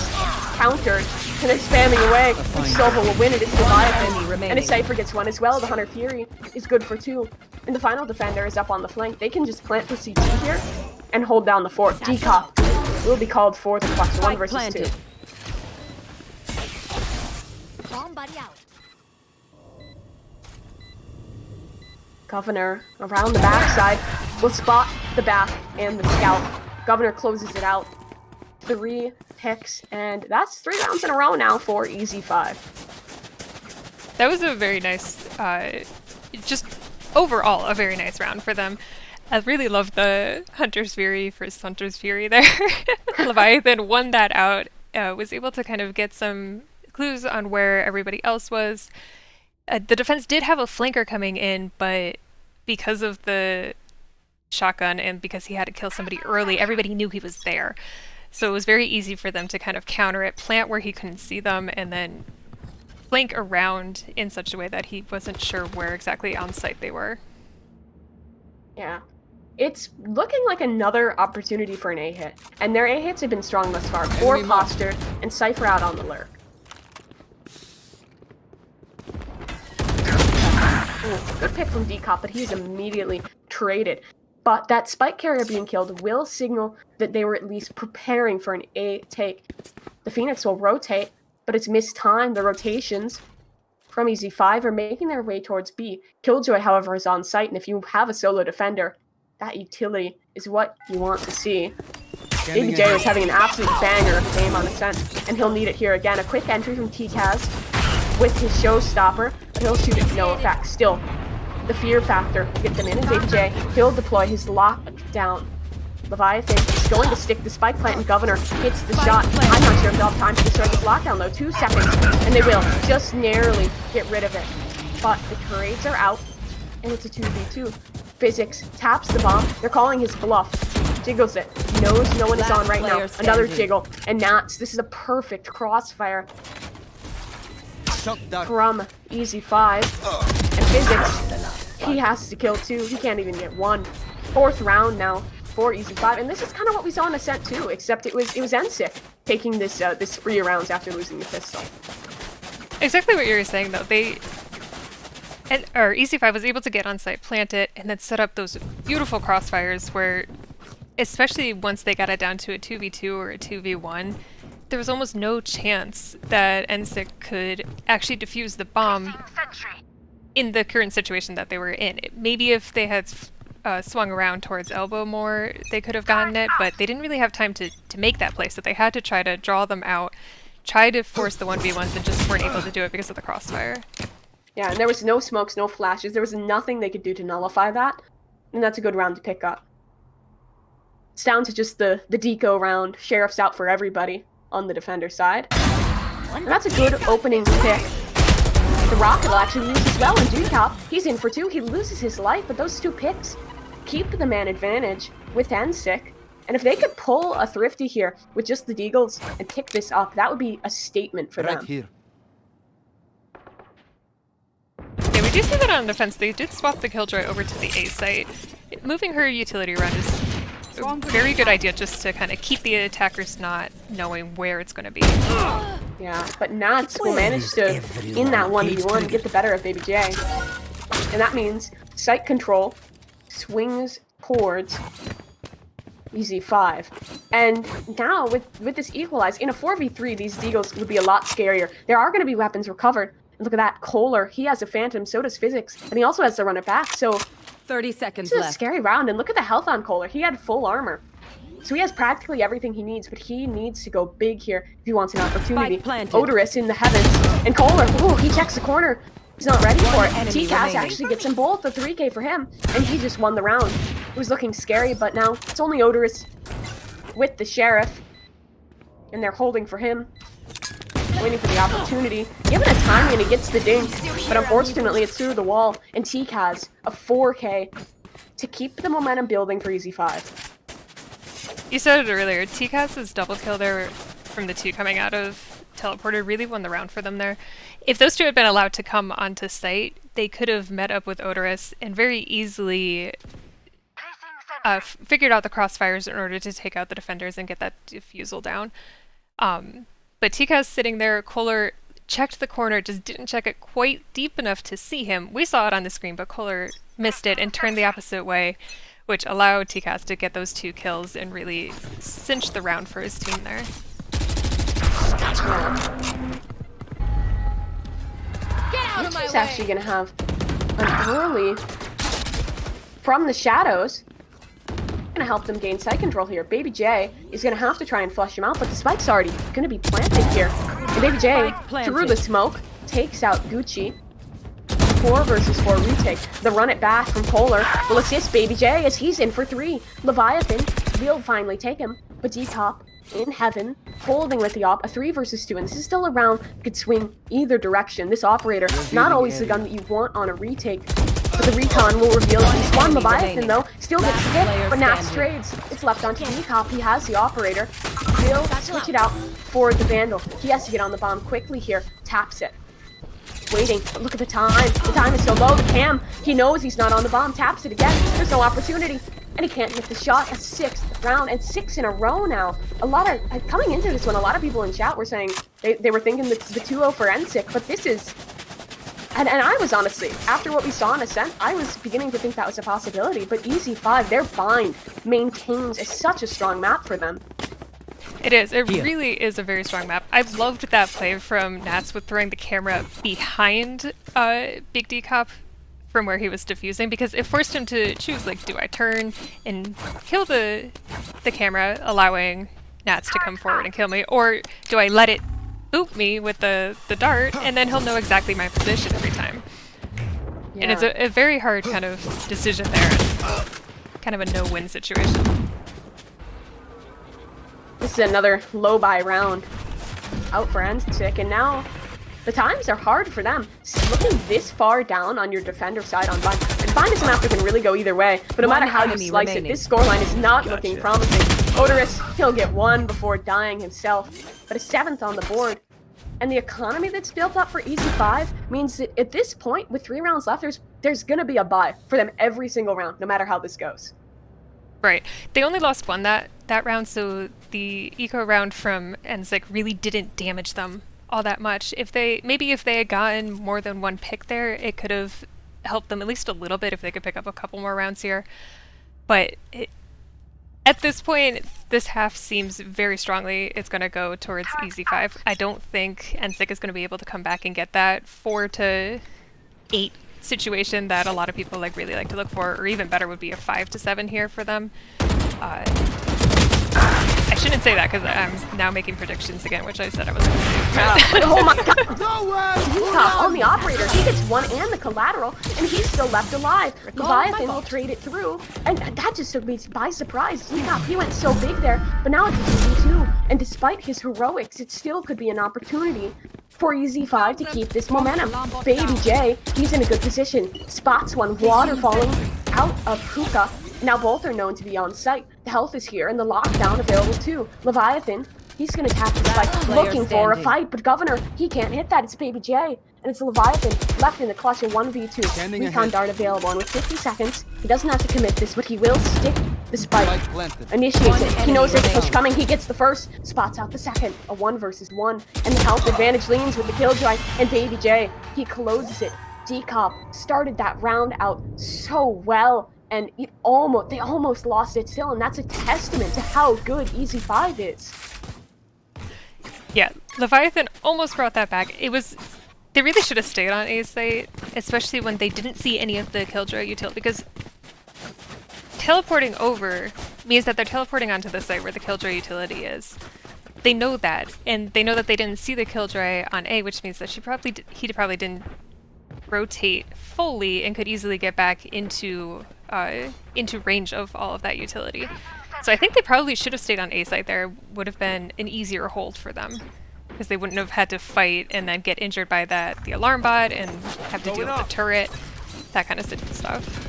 Countered, and they're spamming away. Which Sova will win it. It's Leviathan. And a Cypher gets one as well. The Hunter Fury is good for 2. And the final defender is up on the flank. They can just plant for CT here and hold down the fort. Decop will be called for the plus 1 versus 2. Governor around the backside will spot the back and the scout. Governor closes it out. 3 picks, and that's 3 rounds in a row now for EZ5. That was a very nice, just overall a very nice round for them. I really love the Hunter's Fury versus Hunter's Fury there. Leviathan won that out, was able to kind of get some clues on where everybody else was. The defense did have a flanker coming in, but because of the shotgun and because he had to kill somebody early, everybody knew he was there. So it was very easy for them to kind of counter it, plant where he couldn't see them, and then flank around in such a way that he wasn't sure where exactly on site they were. Yeah. It's looking like another opportunity for an A-hit. And their A-hits have been strong thus far. 4 postured, and Cypher out on the lurk. Ooh, good pick from Decop, but he's immediately traded. But that spike carrier being killed will signal that they were at least preparing for an A take. The Phoenix will rotate, but it's mistimed. The rotations from EZ5 are making their way towards B. Killjoy, however, is on site, and if you have a solo defender, that utility is what you want to see. Baby J is having an absolute banger of a game on Ascent, and he'll need it here again. A quick entry from TCAS with his showstopper, but he'll shoot it no effect. Still, the fear factor to get them in, and Baby J, he'll deploy his lockdown. Leviathan is going to stick the spike plant, and Governor hits the shot. I'm not sure if they'll have time to destroy this lockdown, though. 2 seconds, and they will just narrowly get rid of it. But the trades are out, and it's a 2v2. Physics taps the bomb. They're calling his bluff. Jiggles it. Knows no one is on right now. Another jiggle. And Nats. This is a perfect crossfire from EZ5. And Physics, he has to kill 2. He can't even get 1. 4th round now for EZ5. And this is kind of what we saw in Ascent too, except it was NSIC taking this this spree of rounds after losing the pistol. Exactly what you were saying, though. EZ5 was able to get on site, plant it, and then set up those beautiful crossfires where, especially once they got it down to a 2v2 or a 2v1, there was almost no chance that NSIC could actually defuse the bomb in the current situation that they were in. Maybe if they had swung around towards elbow more, they could have gotten it, but they didn't really have time to make that play, so they had to try to draw them out, try to force the 1v1s, and just weren't able to do it because of the crossfire. Yeah, and there was no smokes, no flashes. There was nothing they could do to nullify that. And that's a good round to pick up. It's down to just the deco round. Sheriff's out for everybody on the defender side. And that's a good opening pick. The Rocket will actually lose as well, and Decop, he's in for 2. He loses his life, but those 2 picks keep the man advantage with NSIC. And if they could pull a Thrifty here with just the Deagles and pick this up, that would be a statement for them. Here. Yeah, we do see that on defense. They did swap the Killjoy over to the A site. Moving her utility around is a very good idea just to kind of keep the attackers not knowing where it's going to be. Yeah, but Nats will manage to, in that 1v1, get the better of Baby J. And that means site control swings towards EZ5. And now, with this equalize, in a 4v3, these deagles would be a lot scarier. There are going to be weapons recovered. And look at that, Kohler, he has a Phantom, so does Physics, and he also has to run it back, so 30 seconds this is left. a scary round, and look at the health on Kohler. He had full armor. So he has practically everything he needs, but he needs to go big here if he wants an opportunity. Odorous in the heavens, and Kohler, ooh, he checks the corner. He's not ready for it. TCAS actually gets him both, the 3K for him, and he just won the round. It was looking scary, but now it's only Odorous with the Sheriff, and they're holding for him, waiting for the opportunity. Given a timing, and he gets the dink, but unfortunately it's through the wall, and TCAS, a 4K, to keep the momentum building for EZ5. You said it earlier, TCAS's double kill there from the 2 coming out of teleporter really won the round for them there. If those 2 had been allowed to come onto site, they could have met up with Odorous and very easily figured out the crossfires in order to take out the defenders and get that defusal down. But TCAS sitting there, Kohler checked the corner, just didn't check it quite deep enough to see him. We saw it on the screen, but Kohler missed it and turned the opposite way, which allowed TCAS to get those 2 kills and really cinch the round for his team there. He's actually going to have an early from the shadows. Going to help them gain site control here. Baby J is going to have to try and flush him out, but the spike's already going to be planted here. And Baby J, through the smoke, takes out Gucci. 4 versus 4 retake. The run it back from Kohler will assist Baby J as he's in for 3. Leviathan will finally take him, but D-Top in heaven, holding with the op, a 3 versus 2, and this is still a round that could swing either direction. This operator, not always the gun that you want on a retake, but the recon will reveal he's won. Leviathan, though, still gets hit, but Nats trades. It's left on to D-Top. He has the operator. He'll switch it out for the Vandal. He has to get on the bomb quickly here. Taps it. Waiting, but look at the time. The time is so low. The cam, he knows he's not on the bomb. Taps it again. There's no opportunity. And he can't hit the shot. A 6th round and 6 in a row now. A lot of, coming into this one, a lot of people in chat were saying they were thinking the 2-0 for NSIC, but this is, and I was honestly, after what we saw in Ascent, I was beginning to think that was a possibility, but EZ5, their bind maintains such a strong map for them. It is. It really is a very strong map. I loved that play from Nats with throwing the camera behind Big D Cop from where he was defusing, because it forced him to choose, like, do I turn and kill the camera, allowing Nats to come forward and kill me, or do I let it boop me with the dart, and then he'll know exactly my position every time. Yeah. And it's a very hard kind of decision there, and kind of a no-win situation. This is another low-buy round out for NSIC, and now the times are hard for them. Looking this far down on your defender side on Vine, and Vine is a map that can really go either way, but no matter how you slice it, this scoreline is not looking promising. Odorous, he'll get 1 before dying himself, but a 7th on the board. And the economy that's built up for EZ5 means that at this point, with 3 rounds left, there's going to be a buy for them every single round, no matter how this goes. Right. They only lost 1 that round, so the eco round from NSIC really didn't damage them all that much. Maybe if they had gotten more than 1 pick there, it could have helped them at least a little bit if they could pick up a couple more rounds here. But at this point, this half seems very strongly it's going to go towards EZ5. I don't think NSIC is going to be able to come back and get that 4 to 8 situation that a lot of people really like to look for, or even better would be a 5 to 7 here for them. I shouldn't say that because I'm now making predictions again, which I said I was going to do. Oh my god! D-Top on the operator, he gets 1 and the collateral, and he's still left alive. Leviathan will trade it through, and that just took me by surprise. D-Top, he went so big there, but now it's a 2v2, and despite his heroics, it still could be an opportunity for EZ5 to keep this momentum. Baby J, he's in a good position. Spots 1 waterfalling out of Hookah. Now both are known to be on site. The health is here and the lockdown available too. Leviathan, he's gonna tap the spike, looking for a fight, but Governor, he can't hit that. It's Baby J, and it's Leviathan left in the clutch in 1v2. Recon dart available, and with 50 seconds, he doesn't have to commit this, but he will stick the spike, initiates it. He knows there's a push coming. He gets the first, spots out the second. A 1 versus 1. And the health advantage leans with the killjoy. And Baby J, he closes it. Decop started that round out so well. And they almost lost it still. And that's a testament to how good EZ5 is. Yeah, Leviathan almost brought that back. They really should have stayed on A site, especially when they didn't see any of the killjoy utility, because teleporting over means that they're teleporting onto the site where the killjoy utility is. They know that, and they know that they didn't see the killjoy on A, which means that he probably didn't rotate fully and could easily get back into range of all of that utility. So I think they probably should have stayed on A site. There would have been an easier hold for them, because they wouldn't have had to fight and then get injured by the alarm bot and have to deal with the turret, that kind of stuff.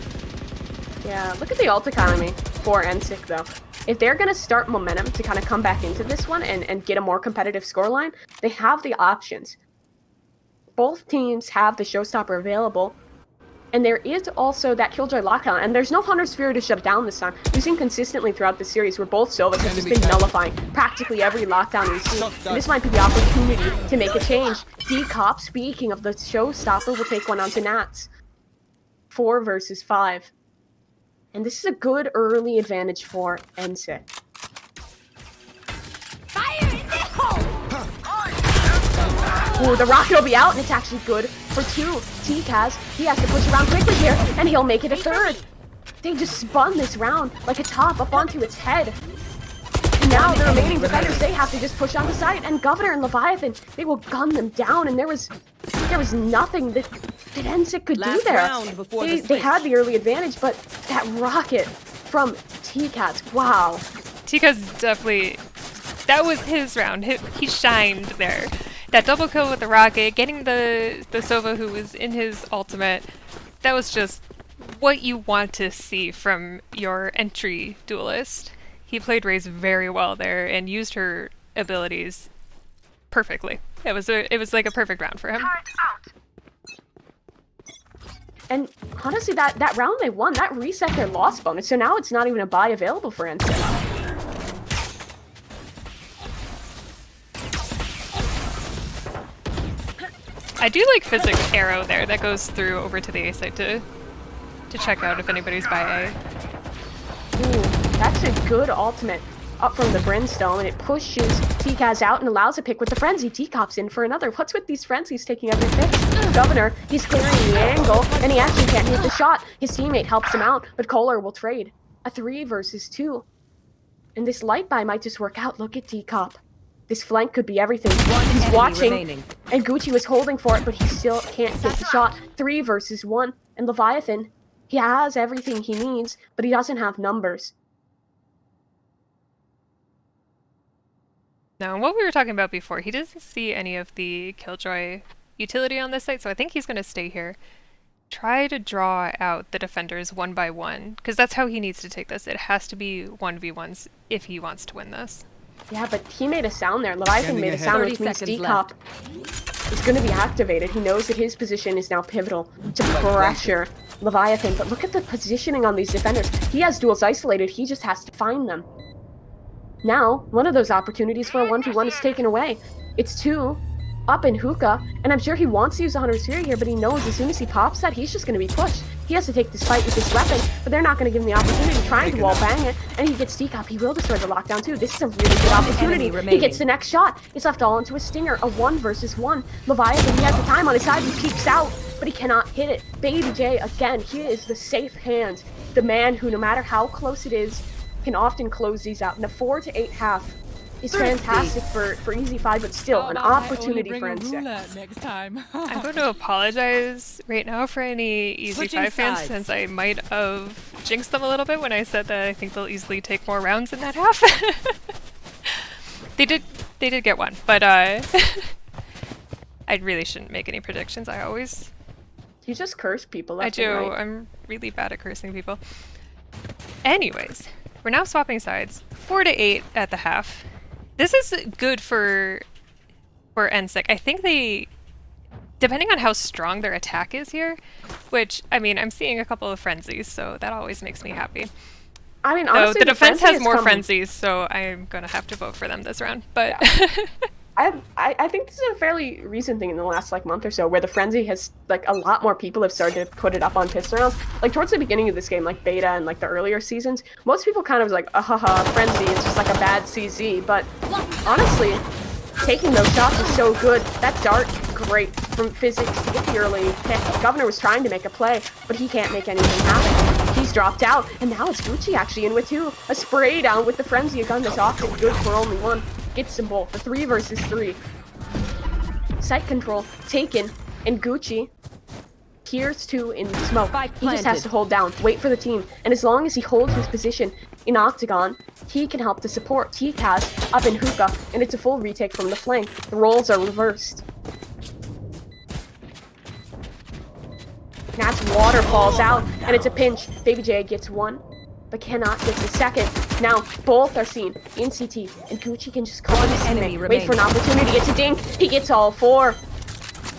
Yeah, look at the ult economy for NSIC though. If they're going to start momentum to kind of come back into this one and get a more competitive scoreline, they have the options. Both teams have the showstopper available, and there is also that killjoy lockdown, and there's no Hunter Sphere to shut it down this time. We've seen consistently throughout the series where both Sovas have just been nullifying practically every lockdown we've seen, and this might be the opportunity to make a change. Decop, speaking of the showstopper, will take one onto Nats. 4 versus 5. And this is a good early advantage for NSIC. Ooh, the rocket will be out, and it's actually good for 2. TCAS, he has to push around quickly here, and he'll make it a 3rd. They just spun this round like a top up onto its head. And now the remaining defenders, they have to just push on the side, and Governor and Leviathan, they will gun them down, and there was nothing that NSIC could do there. They had the early advantage, but that rocket from TCAS, wow. TCAS definitely, that was his round. He shined there. That double kill with the rocket, getting the Sova who was in his ultimate, that was just what you want to see from your entry duelist. He played Raze very well there and used her abilities perfectly. It was like a perfect round for him. And honestly, that round they won, that reset their loss bonus, so now it's not even a buy available for NSIC. I do like Physics arrow there that goes through over to the A site to check out if anybody's by A. Ooh, that's a good ultimate up from the Brimstone, and it pushes TCAS out and allows a pick with the Frenzy. Decop's in for another. What's with these Frenzies taking every pick? Governor, he's clearing the angle, and he actually can't hit the shot. His teammate helps him out, but Kohler will trade. A 3 versus 2. And this light buy might just work out. Look at Decop. This flank could be everything. He's watching, and Gucci was holding for it, but he still can't get the shot. 3 versus 1. And Leviathan, he has everything he needs, but he doesn't have numbers. No, and what we were talking about before, he doesn't see any of the Killjoy utility on this site, so I think he's going to stay here. Try to draw out the defenders one by one, because that's how he needs to take this. It has to be 1v1s if he wants to win this. Yeah, but he made a sound there. Leviathan made a sound, which means Decop is going to be activated. He knows that his position is now pivotal to pressure Leviathan. But look at the positioning on these defenders. He has duels isolated. He just has to find them. Now, one of those opportunities for a 1v1 is taken away. It's 2 up in Hookah, and I'm sure he wants to use the Hunter's Fury here, but he knows as soon as he pops that, he's just going to be pushed. He has to take this fight with this weapon, but they're not going to give him the opportunity, trying to wall bang it, and he gets Decop. He will destroy the lockdown too. This is a really good opportunity. He gets the next shot. It's left all into a stinger, a 1 versus 1. Leviathan, he has the time on his side, he peeks out, but he cannot hit it. Baby J, again, he is the safe hands, the man who, no matter how close it is, can often close these out. And a 4 to 8 half is fantastic for EZ5, but still an opportunity for NSIC. Next time. I'm going to apologize right now for any EZ5 fans, since I might have jinxed them a little bit when I said that I think they'll easily take more rounds in that half. They did get one, but I really shouldn't make any predictions. You just curse people. I do. Right. I'm really bad at cursing people. Anyways, we're now swapping sides. 4 to 8 at the half. This is good for NSIC. I think they, depending on how strong their attack is here, which, I mean, I'm seeing a couple of frenzies, so that always makes me happy. I mean, So honestly, the defense has more come... frenzies, so I'm gonna have to vote for them this round. But Yeah. I think this is a fairly recent thing in the last like month or so, where the frenzy has like a lot more people have started to put it up on pistol rounds. Like towards the beginning of this game, like beta and like the earlier seasons, most people kind of was like, haha, frenzy, it's just like a bad CZ. But honestly, taking those shots is so good. That dart, great from physics to get the early pick. Governor was trying to make a play, but he can't make anything happen. He's dropped out, and now it's Gucci actually in with two. A spray down with the frenzy, a gun that's often good for only one. Gets them both. The 3 versus 3. Sight control taken, and Gucci here's 2 in the smoke. He just has to hold down, wait for the team, and as long as he holds his position in Octagon, he can help to support TCAS up in hookah, and it's a full retake from the flank. The roles are reversed. Nat's water falls out, and it's a pinch. Baby J gets 1, but cannot get the second. Now, both are seen in CT, and Gucci can just call his teammate, wait for an opportunity. It's a dink. He gets all 4.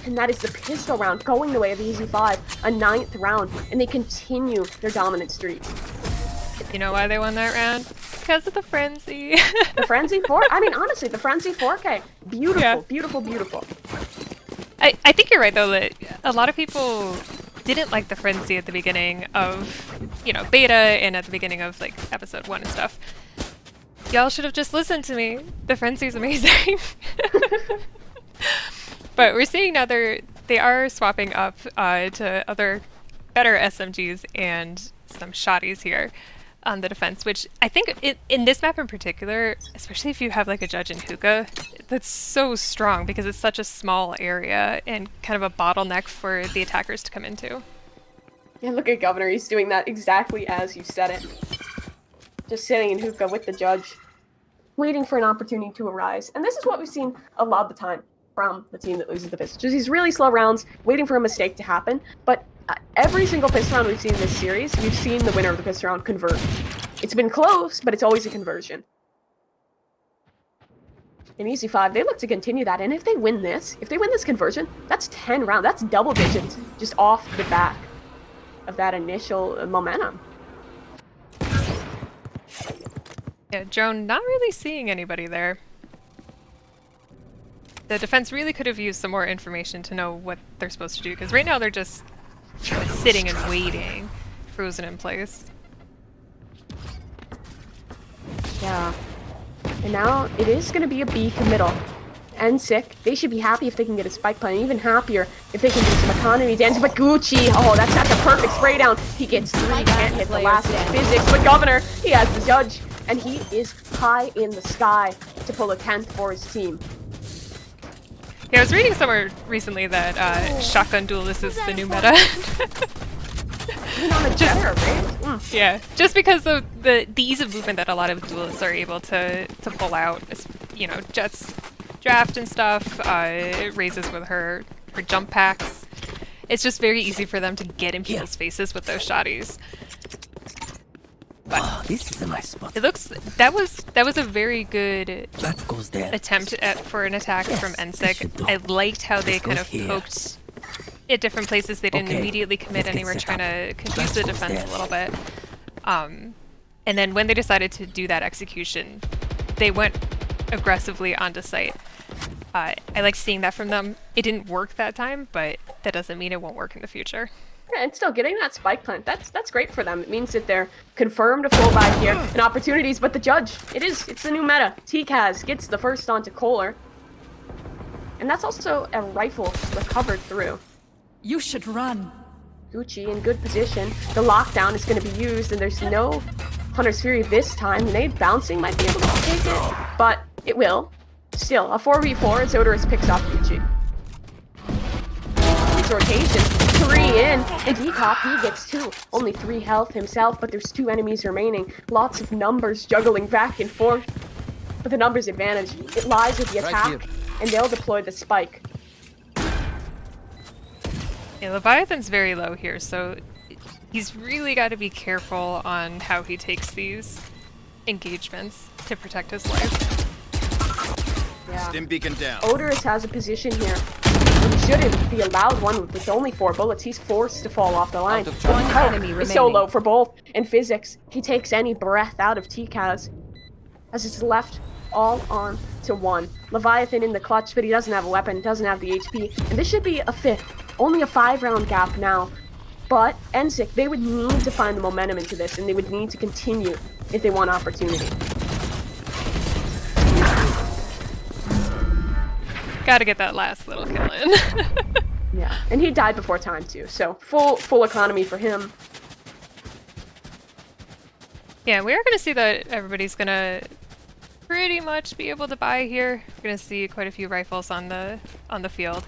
And that is the pistol round going the way of EZ5, a 9th round, and they continue their dominant streak. you know why they won that round? Because of the frenzy. The frenzy 4? I mean, honestly, the frenzy 4K. Beautiful, yeah. Beautiful, beautiful. I think you're right, though, that a lot of people didn't like the frenzy at the beginning of, beta and at the beginning of, like, episode 1 and stuff. Y'all should have just listened to me. The frenzy's amazing. But we're seeing now they are swapping up to other better SMGs and some shotties here on the defense, which I think in this map in particular, especially if you have like a judge in hookah, that's so strong because it's such a small area and kind of a bottleneck for the attackers to come into. Yeah, look at Governor. He's doing that exactly as you said it. Just sitting in hookah with the judge, waiting for an opportunity to arise. And this is what we've seen a lot of the time from the team that loses the pistol. Just these really slow rounds, waiting for a mistake to happen. But every single pistol round we've seen in this series, we've seen the winner of the pistol round convert. It's been close, but it's always a conversion. In EZ5, they look to continue that, and if they win this conversion, that's 10 rounds. That's double digits just off the back of that initial momentum. Yeah, Joan not really seeing anybody there. The defense really could have used some more information to know what they're supposed to do, because right now they're just sitting and waiting, frozen in place. Yeah. And now it is going to be a B committal. NSIC, they should be happy if they can get a spike plant, even happier if they can do some economy damage. But Gucci, that's a perfect spray down. He gets 3, can't hit the last physics. But Governor, he has the judge, and he is high in the sky to pull a 10th for his team. Yeah, I was reading somewhere recently that shotgun duelist is the new meta. Yeah, just because of the ease of movement that a lot of duelists are able to pull out, Jet's draft and stuff, raises with her jump packs. It's just very easy for them to get in people's faces with those shotties. But this is a nice spot. It looks that was a very good attempt for an attack from NSIC. I liked how they kind of poked at different places. They didn't immediately commit anywhere, trying to confuse the defense a little bit. And then when they decided to do that execution, they went aggressively onto site. I like seeing that from them. It didn't work that time, but that doesn't mean it won't work in the future. Yeah, and still getting that spike plant, that's great for them. It means that they're confirmed a full buy here and opportunities, but the judge, it's the new meta. TCAS gets the first onto Kohler. And that's also a rifle recovered through. You should run. Gucci in good position. The lockdown is going to be used, and there's no Hunter's Fury this time. Nade bouncing might be able to take it, but it will. Still, a 4v4 as Odorous picks off Gucci. Rotation, 3 in, and Decop, he gets 2. Only 3 health himself, but there's 2 enemies remaining. Lots of numbers juggling back and forth. But the numbers advantage, it lies with the attack, and they'll deploy the spike. Yeah, Leviathan's very low here, so he's really got to be careful on how he takes these engagements to protect his life. Yeah. Stim beacon down. Odorous has a position here. With a shouldn't be allowed one with only 4 bullets. He's forced to fall off the line. One enemy He's remaining. so low for both. In physics, he takes any breath out of TCAS. As it's left all on to 1. Leviathan in the clutch, but he doesn't have a weapon, doesn't have the HP. And this should be a 5th. Only a 5-round gap now. But NSIC, they would need to find the momentum into this, and they would need to continue if they want opportunity. Gotta get that last little kill in. Yeah, and he died before time too, so full economy for him. Yeah, we are gonna see that everybody's gonna pretty much be able to buy here. We're gonna see quite a few rifles on the field.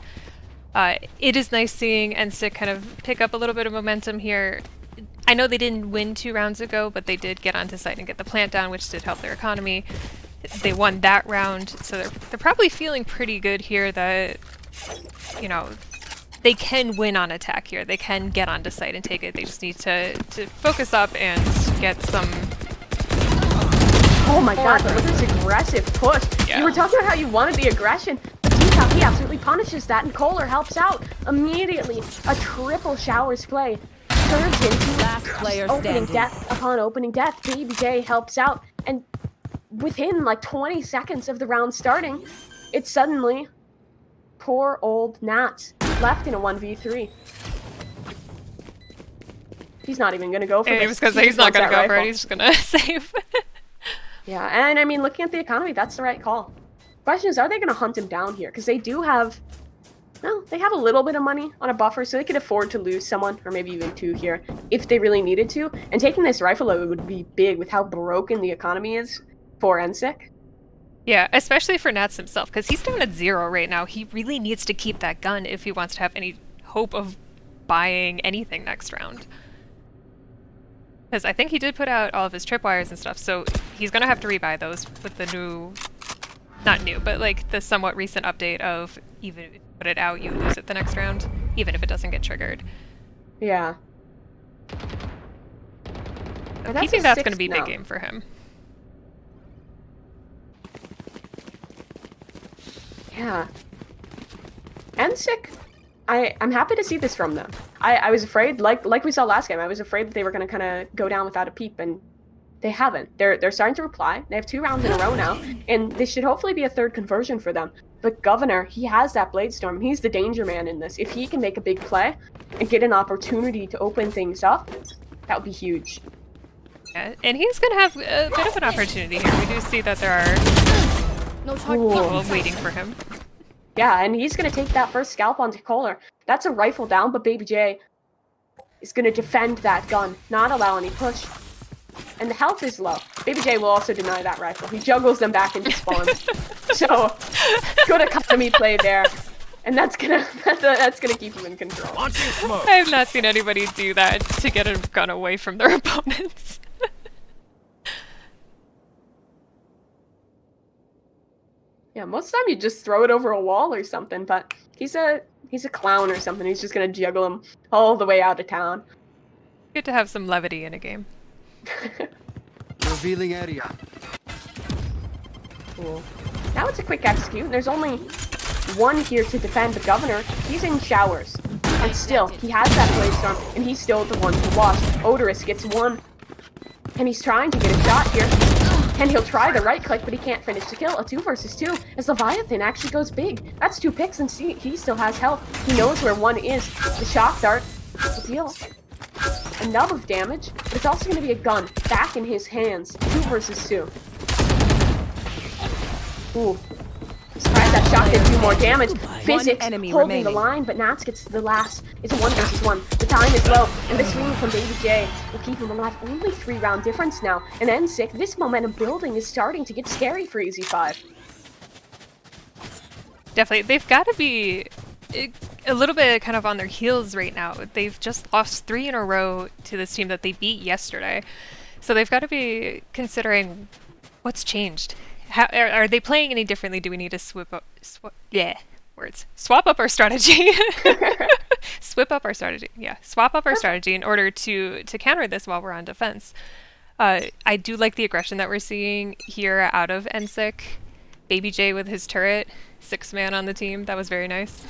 It is nice seeing NSIC kind of pick up a little bit of momentum here. I know they didn't win 2 rounds ago, but they did get onto site and get the plant down, which did help their economy. They won that round, so they're probably feeling pretty good here that, you know, they can win on attack here. They can get onto site and take it. They just need to focus up and get some... Oh my god, look at this aggressive push. Yeah. You were talking about how you wanted the aggression, but TCAS, he absolutely punishes that, and Kohler helps out immediately. A triple showers play turns into Last player opening standing. death upon opening death. Baby J helps out, and within like 20 seconds of the round starting, it's suddenly poor old Nats left in a 1v3. He's not even gonna go for He this. was gonna say he's not gonna wants that go for it, rifle. he's just gonna save. Yeah, and I mean, looking at the economy, that's the right call. Question is, are they gonna hunt him down here? Because they do have, well, they have a little bit of money on a buffer, so they could afford to lose someone, or maybe even 2 here, if they really needed to. And taking this rifle out would be big with how broken the economy is for NSIC. Yeah, especially for Nats himself, because he's down at 0 right now. He really needs to keep that gun if he wants to have any hope of buying anything next round. Because I think he did put out all of his tripwires and stuff, so he's going to have to rebuy those with the new... Not new, but like the somewhat recent update of even if you put it out, you lose it the next round, even if it doesn't get triggered. Yeah. So That's keeping a that's going to 6th be a big now. game for him. Yeah. NSIC, I'm happy to see this from them. I was afraid, like we saw last game, I was afraid that they were going to kind of go down without a peep, and they haven't. They're starting to reply. They have 2 rounds in a row now, and this should hopefully be a 3rd conversion for them. But Governor, he has that Blade Storm. He's the danger man in this. If he can make a big play and get an opportunity to open things up, that would be huge. Yeah, and he's going to have a bit of an opportunity here. We do see that there are No target. Ooh. people waiting for him. Yeah, and he's going to take that first scalp onto Kohler. That's a rifle down, but Baby J is going to defend that gun, not allow any push. And the health is low. Baby J will also deny that rifle. He juggles them back into spawn. So, good economy play there. And that's gonna keep him in control. Launching smoke. I have not seen anybody do that to get a gun away from their opponents. Yeah, most of the time you just throw it over a wall or something, but he's a clown or something. He's just gonna juggle him all the way out of town. Good to have some levity in a game. Revealing area. Cool. Now it's a quick execute. There's only 1 here to defend the Governor. He's in showers. And still, he has that Blade Storm, and he's still the one to watch. Odorous gets 1. And he's trying to get a shot here. And he'll try the right click, but he can't finish the kill. A 2 versus 2, as Leviathan actually goes big. That's 2 picks, and see, he still has health. He knows where 1 is. The shock dart will deal enough of damage, but it's also going to be a gun back in his hands. 2 versus 2. Ooh. Surprised that shot didn't do more damage. Physics enemy holding the remaining. line, but Nats gets to the last. It's a 1 versus 1. The time is low, and the swing from Baby J will keep him alive. Only 3-round difference now. And NSIC, this momentum building is starting to get scary for EZ5. Definitely. They've got to be a little bit kind of on their heels right now. They've just lost 3 in a row to this team that they beat yesterday. So they've got to be considering what's changed. How, are they playing any differently? Do we need to swap up our strategy? Swap up our strategy. Yeah, swap up our strategy in order to counter this while we're on defense. I do like the aggression that we're seeing here out of NSIC. Baby J with his turret, 6-man on the team. That was very nice.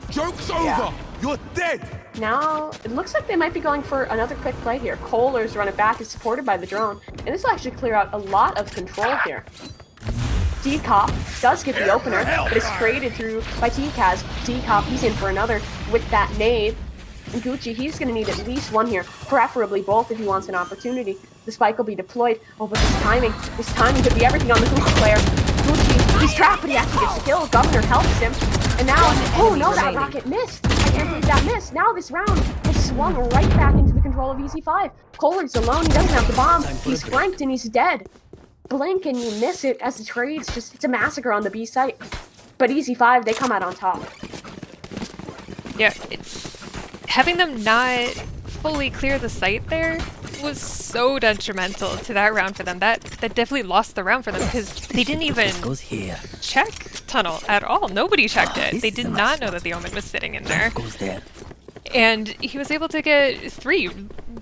Joke's Yeah. over! You're dead! Now, it looks like they might be going for another quick play here. Kohler's running back is supported by the drone, and this will actually clear out a lot of control here. D-Cop does get the opener, but is traded through by T-Kaz. D-Cop, he's in for another with that nade. And Gucci, he's going to need at least one here, preferably both if he wants an opportunity. The spike will be deployed. Oh, but this timing could be everything on the Gucci player. Gucci, he's trapped, but he actually gets the kill. Governor helps him. And now, oh no, that rocket missed. I can't believe that missed. Now this round has swung right back into the control of EZ5. Kohler's alone, he doesn't have the bomb. He's flanked and he's dead. Blink and you miss it as the trades just, it's a massacre on the B site. But EZ5, they come out on top. Yeah, having them not fully clear the site there was so detrimental to that round for them. That definitely lost the round for them because they didn't even check tunnel at all. Nobody checked it. They did not know that the Omen was sitting in there. And he was able to get 3,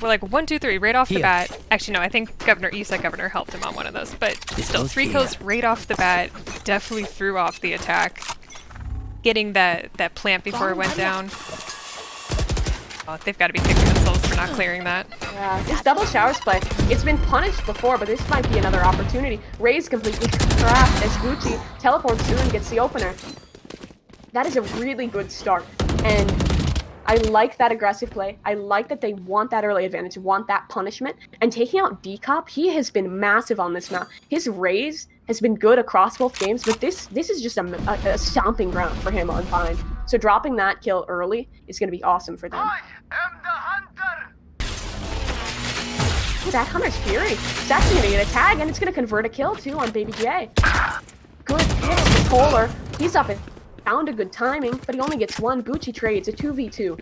like 1, 2, 3 right off the bat. Actually, no, I think you said Governor helped him on one of those, but still 3 kills right off the bat. Definitely threw off the attack. Getting that plant before it went down. Oh, they've got to be kicking themselves for not clearing that. Yeah, this double showers play, it's been punished before, but this might be another opportunity. Ray's completely trapped as Gucci teleports through and gets the opener. That is a really good start, and I like that aggressive play. I like that they want that early advantage, want that punishment, and taking out D-Cop, he has been massive on this map. His raise has been good across both games, but this is just a stomping ground for him on Pine. So dropping that kill early is going to be awesome for them. I am the hunter! Ooh, that Hunter's Fury. It's actually going to get a tag, and it's going to convert a kill, too, on Baby J. Good hits for Kohler. He's up and found a good timing, but he only gets 1. Gucci trades a 2v2.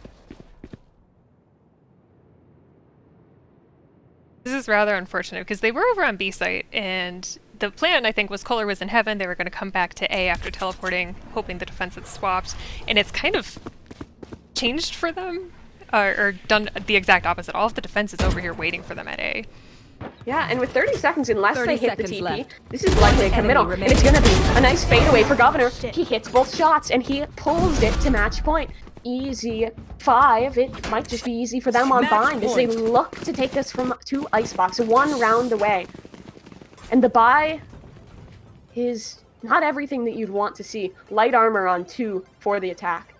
This is rather unfortunate because they were over on B site, and the plan, I think, was Kohler was in heaven. They were going to come back to A after teleporting, hoping the defense had swapped, and it's kind of changed for them, or done the exact opposite. All of the defense is over here waiting for them at A. Yeah, and with 30 seconds, unless 30 they hit the seconds TP, left. this is likely a committal, and it's going to be a nice fadeaway for Governor. He hits both shots, and he pulls it to match point. EZ5, it might just be easy for them on bind as they look to take this from 2 Icebox, 1 round away. And the buy is not everything that you'd want to see. Light armor on 2 for the attack.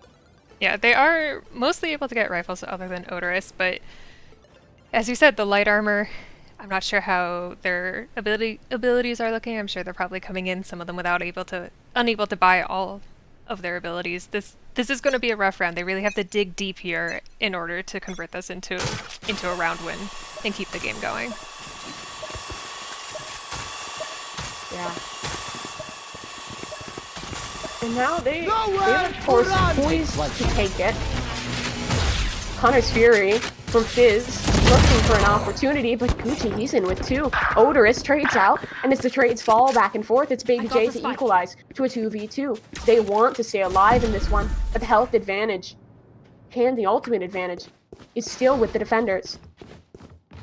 Yeah, they are mostly able to get rifles other than Odorous, but as you said, the light armor, I'm not sure how their abilities are looking. I'm sure they're probably coming in, some of them unable to buy all of their abilities. This is going to be a rough round. They really have to dig deep here in order to convert this into a round win and keep the game going. Yeah. And now they of course poised to take it. Hunter's Fury from Fizz looking for an opportunity, but Gucci, he's in with 2. Odorous trades out, and as the trades fall back and forth, it's Baby J to equalize to a 2v2. They want to stay alive in this one, but the health advantage and the ultimate advantage is still with the defenders.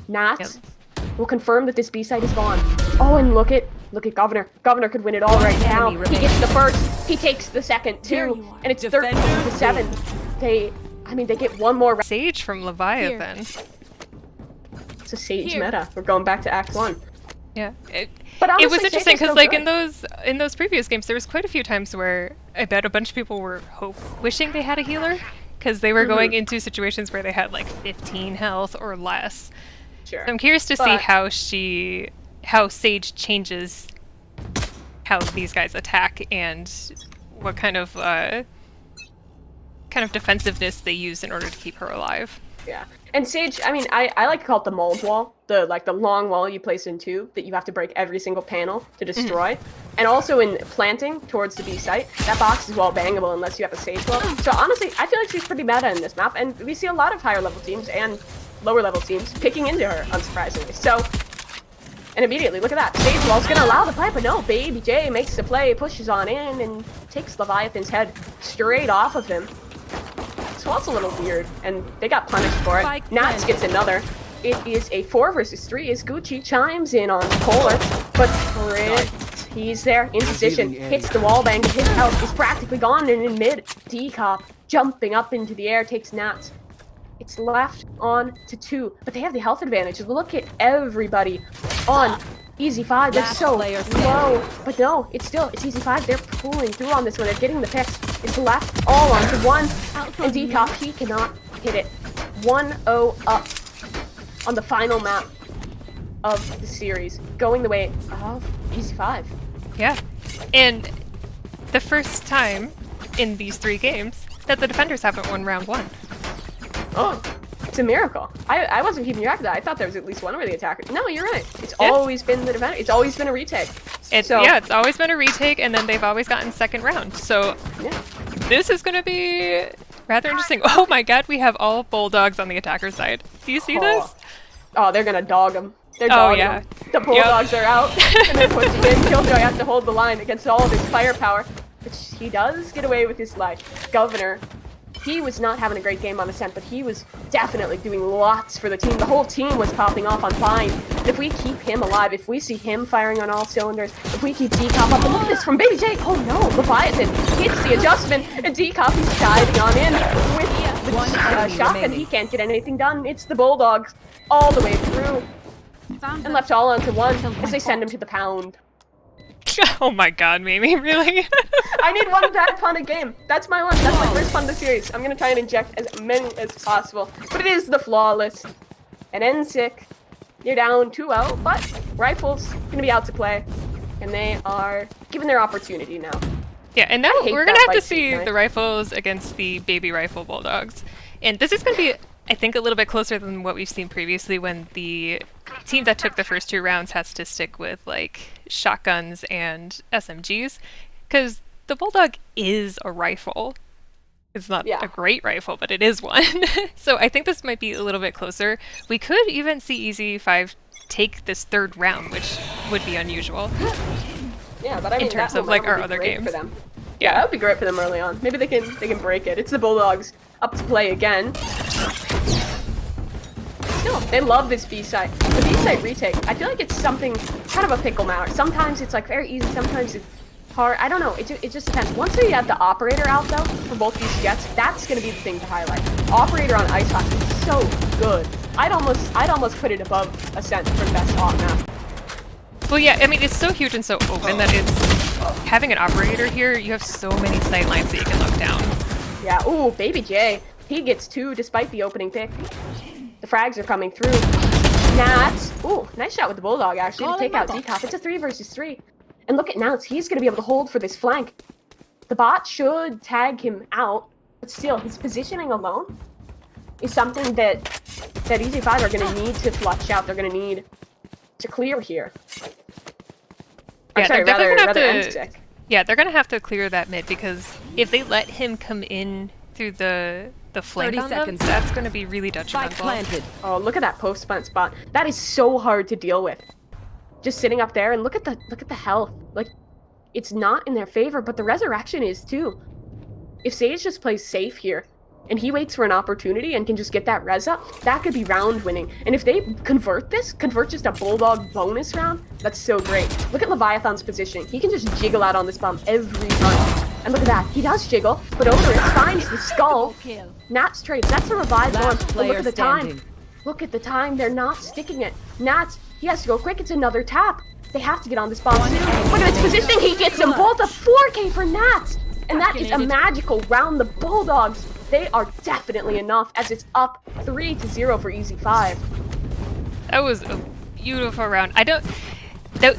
Nats will confirm that this B site is gone. Oh, and look at Governor. Governor could win it all right now. He gets the first, he takes the second too, and it's 13-7. They get 1 more round. Sage from Leviathan. It's a Sage meta. We're going back to Act 1. Yeah. But honestly, it was interesting because, like, good. in those previous games, there was quite a few times where I bet a bunch of people were wishing they had a healer because they were going into situations where they had like 15 health or less. Sure. So I'm curious to see how Sage changes how these guys attack and what kind of defensiveness they use in order to keep her alive. Yeah. And Sage, I mean, I like to call it the mold wall, the long wall you place in 2 that you have to break every single panel to destroy. And also in planting towards the B site, that box is wall bangable unless you have a Sage wall. So honestly, I feel like she's pretty meta in this map, and we see a lot of higher level teams and lower level teams picking into her, unsurprisingly. So, and immediately, look at that. Sage wall's gonna allow the pipe, but no, Baby J makes the play, pushes on in, and takes Leviathan's head straight off of him. So that's a little weird, and they got punished for it. Nats gets another. It is a 4 versus 3 as Gucci chimes in on Kohler, but Crit, he's there in position, hits the wall bang, his health is practically gone, and in mid, D-Cop jumping up into the air, takes Nats. It's left on to 2, but they have the health advantage. Look at everybody on EZ5. They're Last so player low, but no, it's EZ5. They're pulling through on this one. They're getting the picks. It's left all onto 1, and Decop, he cannot hit it. 1-0 up on the final map of the series, going the way of EZ5. Yeah, and the first time in these 3 games that the defenders haven't won round 1. Oh, it's a miracle. I wasn't keeping track of that. I thought there was at least one where the attacker. No, you're right. It's always been the defender. It's always been a retake. It's always been a retake, and then they've always gotten second round. So this is going to be rather interesting. Oh my god, we have all Bulldogs on the attacker side. Do you see this? Oh, they're going to dog them. They're dogging them. The Bulldogs are out, and they're pushing in. Killjoy has to hold the line against all of his firepower, which he does get away with his life. Governor, he was not having a great game on Ascent, but he was definitely doing lots for the team. The whole team was popping off on Vine. And if we keep him alive, if we see him firing on all cylinders, if we keep Decop up, and look at this from Baby J. Oh no, Leviathan hits the adjustment, and Decop is diving on in with the shotgun. He can't get anything done. It's the Bulldogs all the way through. And left all onto 1 as they send him to the pound. Oh my god, Mimi, really? I need 1 bad pun a game. That's my one. That's my first pun of the series. I'm gonna try and inject as many as possible. But it is the flawless. And NSIC, you're down 2-0, but Rifles gonna be out to play. And they are given their opportunity now. Yeah, and now we're gonna have to see the Rifles against the Baby Rifle Bulldogs. And this is gonna be, I think, a little bit closer than what we've seen previously when the team that took the first 2 rounds has to stick with like shotguns and SMGs, because the Bulldog is a rifle. It's not a great rifle, but it is one. So I think this might be a little bit closer. We could even see EZ5 take this 3rd round, which would be unusual. Yeah, but I mean, in terms of like our other games. For them. Yeah, that would be great for them early on. Maybe they can break it. It's the Bulldogs up to play again. Still, they love this B-side. The B-side retake, I feel like it's something, kind of a pickle matter. Sometimes it's like very easy, sometimes it's hard. I don't know, it just depends. Once we have the Operator out though, for both these jets, that's going to be the thing to highlight. Operator on Ice Hawk is so good. I'd almost put it above Ascent for the best op map. Well, yeah, I mean, it's so huge and so open that it's, having an Operator here, you have so many sight lines that you can look down. Yeah, ooh, Baby J, he gets 2 despite the opening pick. The frags are coming through. Nats. Ooh, nice shot with the Bulldog, actually, to take out Decop. It's a 3 versus 3. And look at Nats. He's going to be able to hold for this flank. The bot should tag him out, but still, his positioning alone is something that EZ5 are going to need to flush out. They're going to need to clear here. Yeah, sorry, rather NSIC. Yeah, they're going to have to clear that mid, because if they let him come in through the flank on them, that's going to be really detrimental. Oh, look at that post-plant spot. That is so hard to deal with. Just sitting up there, and look at the health. Like, it's not in their favor, but the resurrection is too. If Sage just plays safe here, and he waits for an opportunity and can just get that res up, that could be round winning. And if they convert just a Bulldog bonus round, that's so great. Look at Leviathan's positioning. He can just jiggle out on this bomb every time. And look at that, he does jiggle, but Odorous finds the skull. Nats trades, that's a revive one. But look at the time. Look at the time, they're not sticking it. Nats, he has to go quick, it's another tap. They have to get on this bomb soon. Look at his positioning, he gets them both, a 4K for Nats. And that is a magical round. The Bulldogs, they are definitely enough, as it's up 3-0 for EZ5. That was a beautiful round.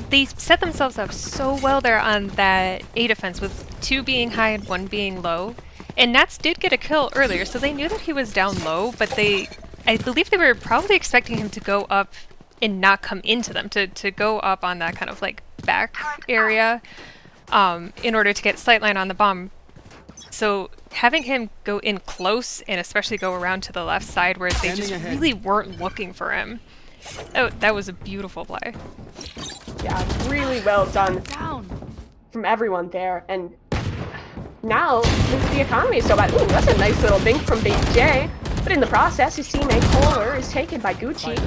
They set themselves up so well there on that A defense, with 2 being high and 1 being low. And Nats did get a kill earlier, so they knew that he was down low, but I believe they were probably expecting him to go up and not come into them, to go up on that kind of like back area in order to get sightline on the bomb. So having him go in close, and especially go around to the left side where they just really weren't looking for him, oh, that was a beautiful play. Yeah, really well done from everyone there. And now the economy is so bad. Ooh, that's a nice little bink from Baby J. But in the process, his teammate Kohler is taken by Gucci.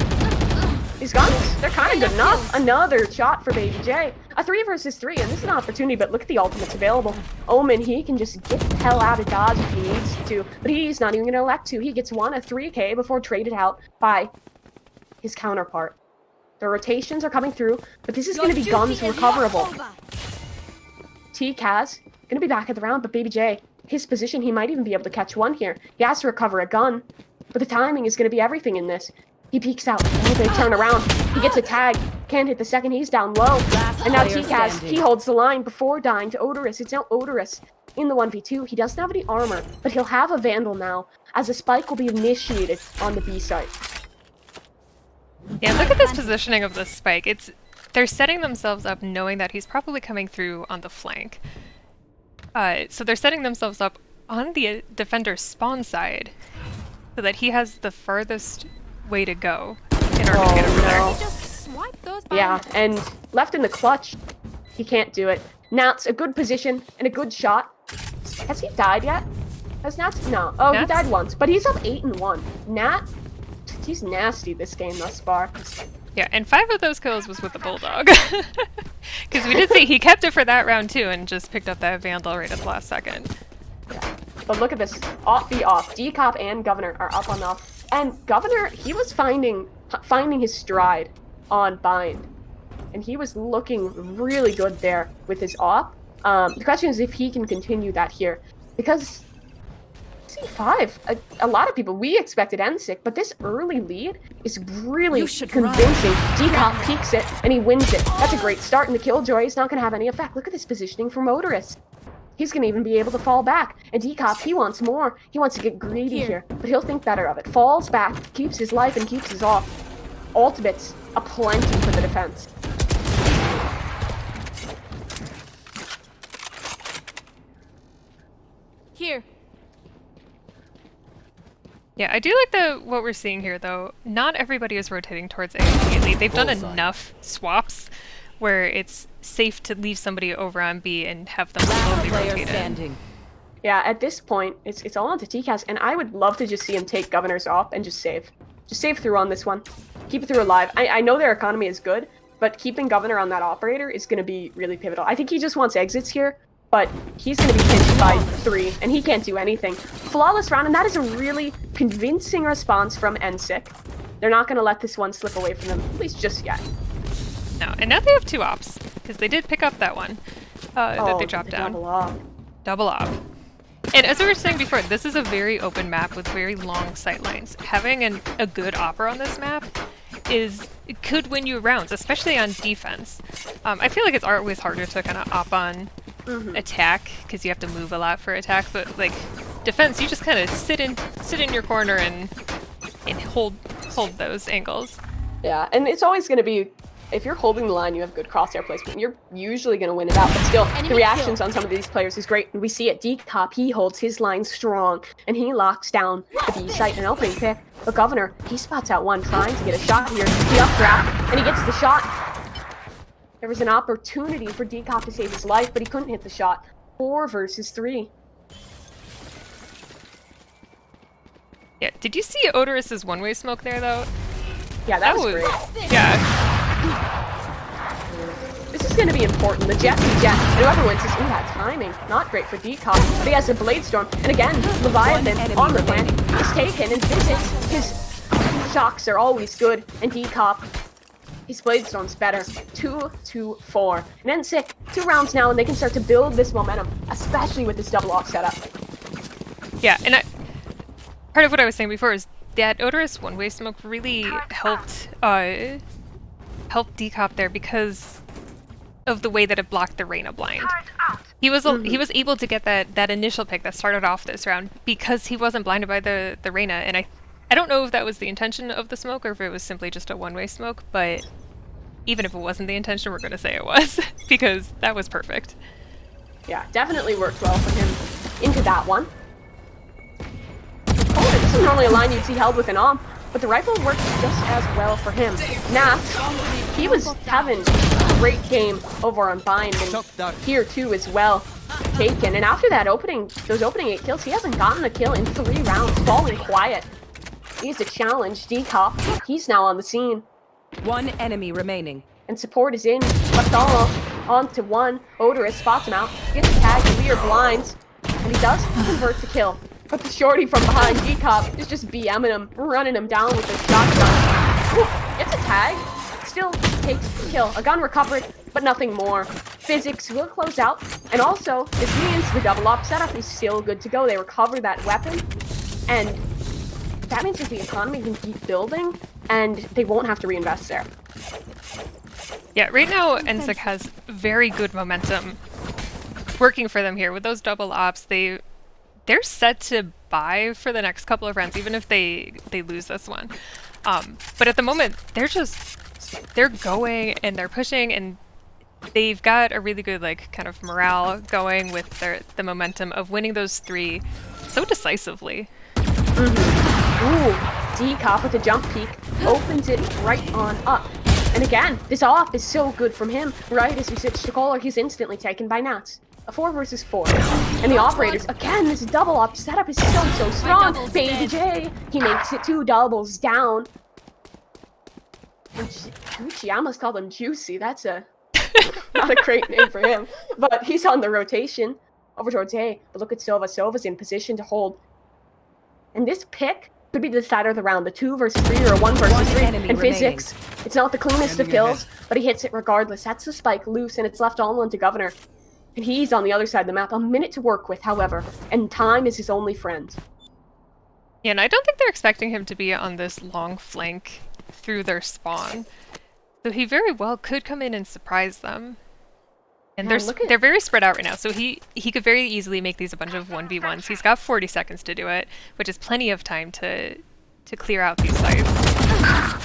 These guns, they're kind of good enough. Another shot for Baby J. A 3 versus 3, and this is an opportunity, but look at the ultimates available. Omen, he can just get the hell out of dodge if he needs to, but he's not even going to elect to. He gets one, a 3K, before traded out by his counterpart. The rotations are coming through, but this is going to be guns recoverable. T-Kaz, going to be back at the round, but Baby J, his position, he might even be able to catch one here. He has to recover a gun, but the timing is going to be everything in this. He peeks out. Oh, they turn around. He gets a tag. Can't hit the second. He's down low. And now T-Kaz, he holds the line before dying to Odorous. It's now Odorous in the 1v2. He doesn't have any armor, but he'll have a Vandal now, as a spike will be initiated on the B site. Yeah, look at this positioning of the spike. They're setting themselves up knowing that he's probably coming through on the flank. So they're setting themselves up on the defender's spawn side so that he has the farthest way to go in order to get over there. Just swipe those Yeah, and left in the clutch, he can't do it. Nats, a good position and a good shot. Has he died yet? Has Nats? No. Oh, Nats? He died once, but he's up 8-1. Nat, he's nasty this game thus far. Yeah, and 5 of those kills was with the Bulldog. Because we did see he kept it for that round too and just picked up that Vandal right at the last second. Yeah. But look at this. Off the off. Decop and Governor are up on off. And Governor, he was finding his stride on Bind. And he was looking really good there with his op. The question is if he can continue that here. Because C5, a lot of people, we expected NSIC, but this early lead is really convincing. Decop peeks it, and he wins it. That's a great start, and the Killjoy is not going to have any effect. Look at this positioning from Odorous. He's going to even be able to fall back. And Decop, he wants more. He wants to get greedy here, but he'll think better of it. Falls back, keeps his life, and keeps his off. Ultimates, aplenty for the defense. Here. Yeah, I do like what we're seeing here though. Not everybody is rotating towards A immediately. They've done enough swaps where it's safe to leave somebody over on B and have them slowly rotate in. Yeah, at this point, it's all onto T-Kaz, and I would love to just see him take Governor's off and just save. Just save through on this one. Keep it through alive. I know their economy is good, but keeping Governor on that operator is going to be really pivotal. I think he just wants exits here, but he's going to be pinched by 3, and he can't do anything. Flawless round, and that is a really convincing response from NSIC. They're not going to let this one slip away from them, at least just yet. No, and now they have 2 ops, because they did pick up that one that they dropped down. Double op. And as we were saying before, this is a very open map with very long sight lines. Having a good opper on this map it could win you rounds, especially on defense. I feel like it's always harder to kind of op on attack because you have to move a lot for attack, but like defense, you just kind of sit in your corner and hold those angles. Yeah, and it's always going to be, if you're holding the line, you have good crosshair placement, you're usually going to win it out. But still, the reactions on some of these players is great. And we see it. Decop, he holds his line strong, and he locks down the B site, an opening pick. But Governor, he spots out one, trying to get a shot here. He updraft, and he gets the shot. There was an opportunity for Decop to save his life, but he couldn't hit the shot. 4 versus 3. Yeah, did you see Odorous's one-way smoke there, though? Yeah, that was great. Yeah. This is going to be important. The Jet, and whoever wins this, that timing. Not great for Decop, but he has a Blade Storm. And again, Leviathan on the plant is taken and visits. His shocks are always good. And Decop, his Blade Storm's better. 2-4. And NSIC, 2 rounds now, and they can start to build this momentum, especially with this double off setup. Yeah, and part of what I was saying before is that Odorous one-way smoke really helped Decop there because of the way that it blocked the Reyna blind. He was able to get that initial pick that started off this round because he wasn't blinded by the Reyna, and I don't know if that was the intention of the smoke or if it was simply just a one-way smoke, but even if it wasn't the intention, we're going to say it was because that was perfect. Yeah, definitely worked well for him into that one. Oh, this is normally a line you'd see held with an AWP, but the rifle worked just as well for him. Nats, he was having a great game over on Bind, and here too as well, taken. And after that those opening 8 kills, he hasn't gotten a kill in 3 rounds, falling quiet. He's a challenge. Decop, he's now on the scene. One enemy remaining. And support is in. Bartholo onto one. Odorous spots him out. Gets tagged. Lear blinds. And he does convert to kill. But the shorty from behind, Decop, is just BMing him, running him down with his shotgun. Ooh, gets a tag. Still takes the kill. A gun recovered, but nothing more. Physics will close out. And also, this means the double op setup is still good to go. They recover that weapon. And that means that the economy can keep building, and they won't have to reinvest there. Yeah, right now NSIC has very good momentum working for them here. With those double ops, they're set to buy for the next couple of rounds, even if they lose this one. But at the moment, they're going and they're pushing, and they've got a really good kind of morale going with the momentum of winning those 3 so decisively. Ooh, Decop with a jump peek opens it right on up. And again, this op is so good from him. Right as we switch to Kohler, he's instantly taken by Nats. A 4 versus 4. And the operators, again, this double op setup is so strong. Baby J, he makes it 2 doubles down. And Gucci, I almost called him Juicy. That's not a great name for him. But he's on the rotation over towards A. But look at Sova. Sova's in position to hold. And this pick could be the decider of the round. The 2 versus 3 or a 1 versus 3. And Physics, it's not the cleanest of kills, but he hits it regardless. That's the spike loose, and it's left all into Governor. And he's on the other side of the map. A minute to work with, however. And time is his only friend. Yeah, and I don't think they're expecting him to be on this long flank through their spawn. So he very well could come in and surprise them. And they're very spread out right now, so he could very easily make these a bunch of 1v1s. He's got 40 seconds to do it, which is plenty of time to clear out these sites.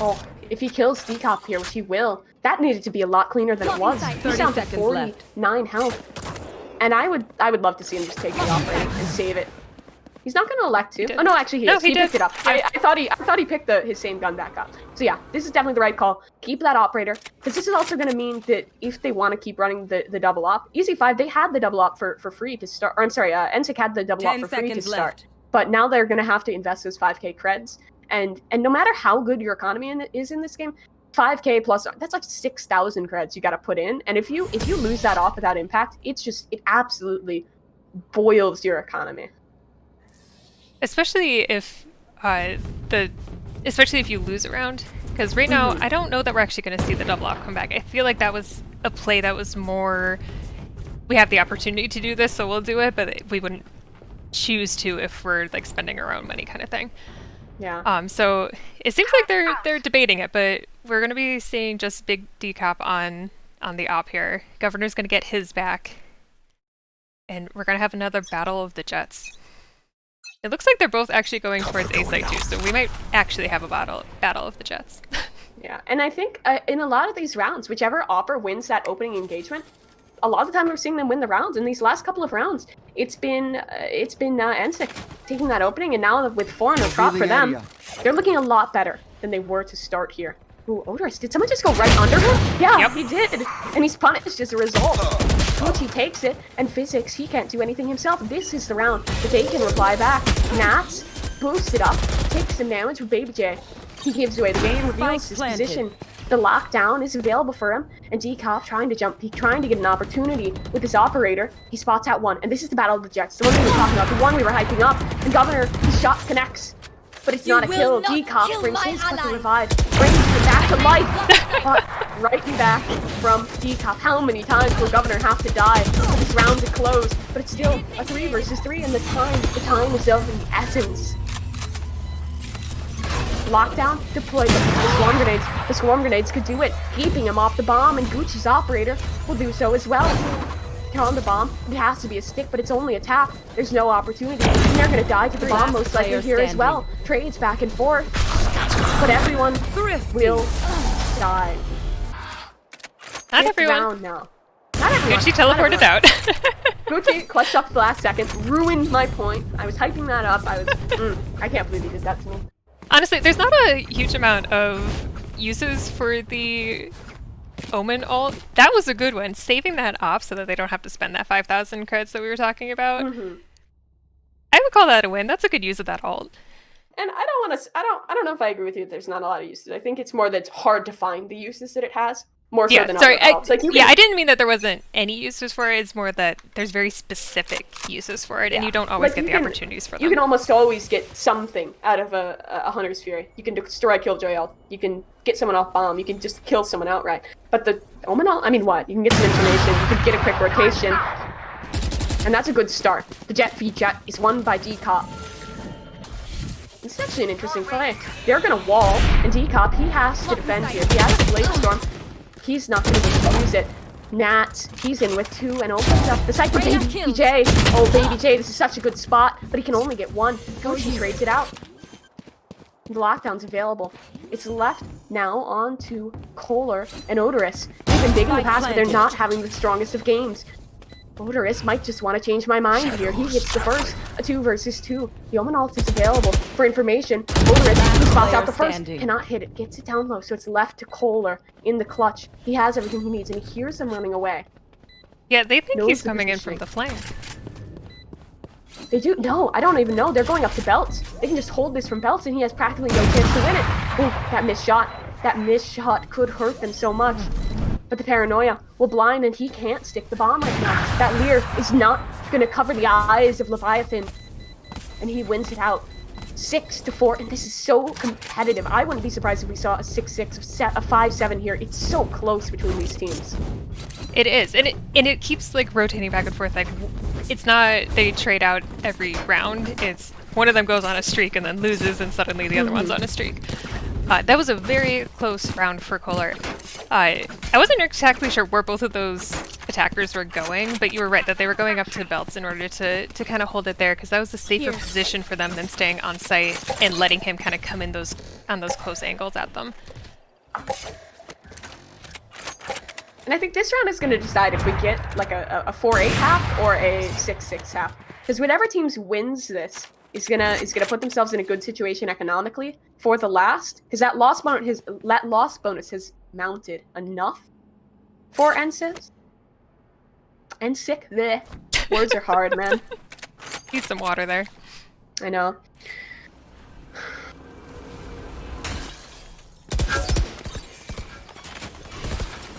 Oh, if he kills Decop here, which he will, that needed to be a lot cleaner than it was. He's down to 49 health. And I would love to see him just take the operator and save it. He's not going to elect to. Oh no, actually he is. He picked it up. I thought he picked his same gun back up. So yeah, this is definitely the right call. Keep that operator, because this is also going to mean that if they want to keep running the double op, EZ5, they had the double op for free to start. Or I'm sorry, NSIC had the double op for free to start. But now they're going to have to invest those 5k creds. And no matter how good your economy is in this game, 5k plus, that's like 6,000 creds you got to put in. And if you lose that off without impact, it absolutely boils your economy. Especially if you lose a round, because right now I don't know that we're actually going to see the double op come back. I feel like that was a play that was more, we have the opportunity to do this, so we'll do it, but we wouldn't choose to if we're spending our own money kind of thing. Yeah. So it seems like they're debating it, but we're going to be seeing just big decop on the op here. Governor's going to get his back, and we're going to have another battle of the jets. It looks like they're both actually going towards A site too, so we might actually have a battle of the jets. Yeah, and I think in a lot of these rounds, whichever opper wins that opening engagement, a lot of the time we're seeing them win the rounds. In these last couple of rounds, it's been NSIC taking that opening, and now with 4 in a prop for them, they're looking a lot better than they were to start here. Ooh, Odorous, did someone just go right under him? Yeah, yep. He did, and he's punished as a result. Gucci takes it, and Physics, he can't do anything himself. This is the round that they can reply back. Nats boosted up, takes some damage with Baby J. He gives away the game, reveals his position. The lockdown is available for him, and Decop trying to jump, trying to get an opportunity with his operator. He spots out one, and this is the battle of the jets, the one we were talking about, the one we were hyping up. And Governor, his shot connects, but it's not a kill. Decop brings his quick revive, brings it back to life. But right back from Decop. How many times will Governor have to die for this round to close? But it's still a 3 versus 3, and the time is of the essence. Lockdown deployed the swarm grenades. The swarm grenades could do it, keeping him off the bomb, and Gucci's operator will do so as well. They're on the bomb. It has to be a stick, but it's only a tap. There's no opportunity, and they're gonna die to the bomb most likely here as well. Trades back and forth, but everyone will die. Not everyone. Round now. Not everyone. Gucci teleported out. Gucci clutched up the last second, ruined my point. I was hyping that up. I can't believe he did that to me. Honestly, there's not a huge amount of uses for the Omen ult. That was a good one. Saving that off so that they don't have to spend that 5,000 creds that we were talking about. I would call that a win. That's a good use of that ult. And I don't want to. I don't know if I agree with you that there's not a lot of uses. I think it's more that it's hard to find the uses that it has. More so than sorry. other props. Like I didn't mean that there wasn't any uses for it. It's more that there's very specific uses for it, and you don't always get the opportunities for them. You can almost always get something out of a Hunter's Fury. You can destroy Killjoy Elf. You can get someone off bomb. You can just kill someone outright. But the Omen Ult, I mean, what? You can get some information. You can get a quick rotation, and that's a good start. The Jet v Jet is won by Decop. This is actually an interesting play. They're gonna wall, and Decop, he has to defend here. He has a Blade Storm. He's not gonna be able to use it. Nat, he's in with 2 and opens up the site for Baby J. Oh, Baby J, this is such a good spot, but he can only get 1. Goshi trades it out. The lockdown's available. It's left now on to Kohler and Odorous. They've been big in the past, but they're not having the strongest of games. Odorous might just want to change my mind here. He gets the first, a 2 versus 2. The Omen Ult is available for information. Odorous, he spots out the first, cannot hit it, gets it down low, so it's left to Kohler in the clutch. He has everything he needs, and he hears them running away. Yeah, they think he's coming in from the flank. They do? No, I don't even know. They're going up to belts. They can just hold this from belts, and he has practically no chance to win it. Ooh, that missed shot. That missed shot could hurt them so much. But the paranoia will blind, and he can't stick the bomb right now. That Lear is not going to cover the eyes of Leviathan, and he wins it out. 6-4, and this is so competitive. I wouldn't be surprised if we saw a 6-6, a 5-7 here. It's so close between these teams. It is, and it keeps like rotating back and forth. Like, it's not they trade out every round. It's one of them goes on a streak and then loses, and suddenly the other one's on a streak. That was a very close round for Kohler. I wasn't exactly sure where both of those attackers were going, but you were right that they were going up to belts in order to kind of hold it there, because that was a safer position for them than staying on site and letting him kind of come in on those close angles at them. And I think this round is going to decide if we get like a 4-8 half or a 6-6 half, because whatever teams wins this is gonna put themselves in a good situation economically for the last, because that loss bonus has mounted enough for NSIC. NSIC, the words are hard, man. Need some water there. I know.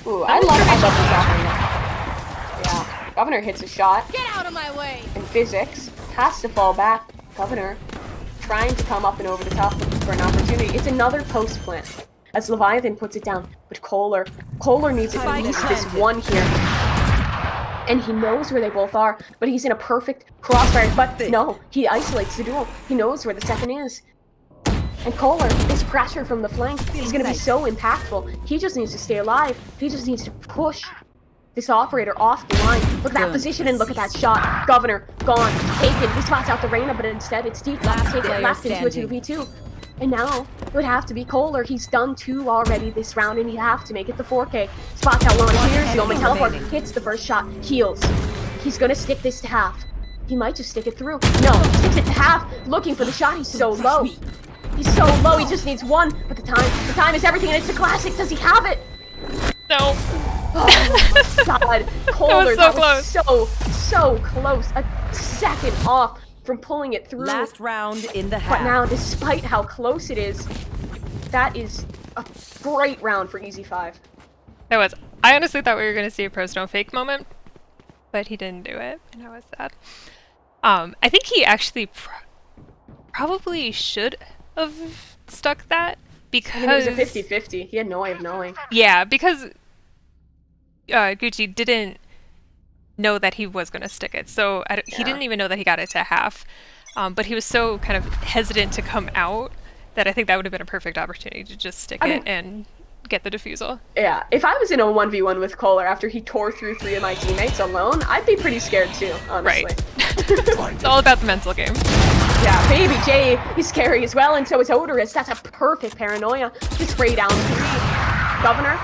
Ooh, I love this offering. Yeah, Governor hits a shot. Get out of my way! And Physics has to fall back. Governor trying to come up and over the top looking for an opportunity. It's another post plant as Leviathan puts it down, but Kohler needs at least this 1 here. And he knows where they both are, but he's in a perfect crossfire. But no, he isolates the duel. He knows where the second is. And Kohler, this pressure from the flank is going to be so impactful. He just needs to stay alive. He just needs to push this operator off the line. Look at that position and look at that shot. Governor, gone, taken. He spots out the Reyna, but instead it's deep. Take it left into a 2v2. And now it would have to be Kohler. He's done 2 already this round, and he'd have to make it the 4K. Spots out one. Here's the Omen teleport. Hits the first shot. Heals. He's going to stick this to half. He might just stick it through. No, sticks it to half. Looking for the shot. He's so low. He's so low. He just needs 1. But the time is everything, and it's a classic. Does he have it? No. Oh my god. Kohler, that was so close. So close. A second off from pulling it through. Last round in the half. But now, despite how close it is, that is a great round for EZ5. It was. I honestly thought we were going to see a pros don't fake moment, but he didn't do it, and I was sad. I think he actually probably should have stuck that, because I mean, it was a 50-50. He had no way of knowing. Yeah, because Gucci didn't know that he was going to stick it, so he didn't even know that he got it to half. But he was so kind of hesitant to come out that I think that would have been a perfect opportunity to just stick it and get the defusal. Yeah, if I was in a 1v1 with Kohler after he tore through 3 of my teammates alone, I'd be pretty scared too, honestly. Right. It's all about the mental game. Yeah, Baby J is scary as well, and so is Odorous. That's a perfect paranoia to spray down 3. Governor,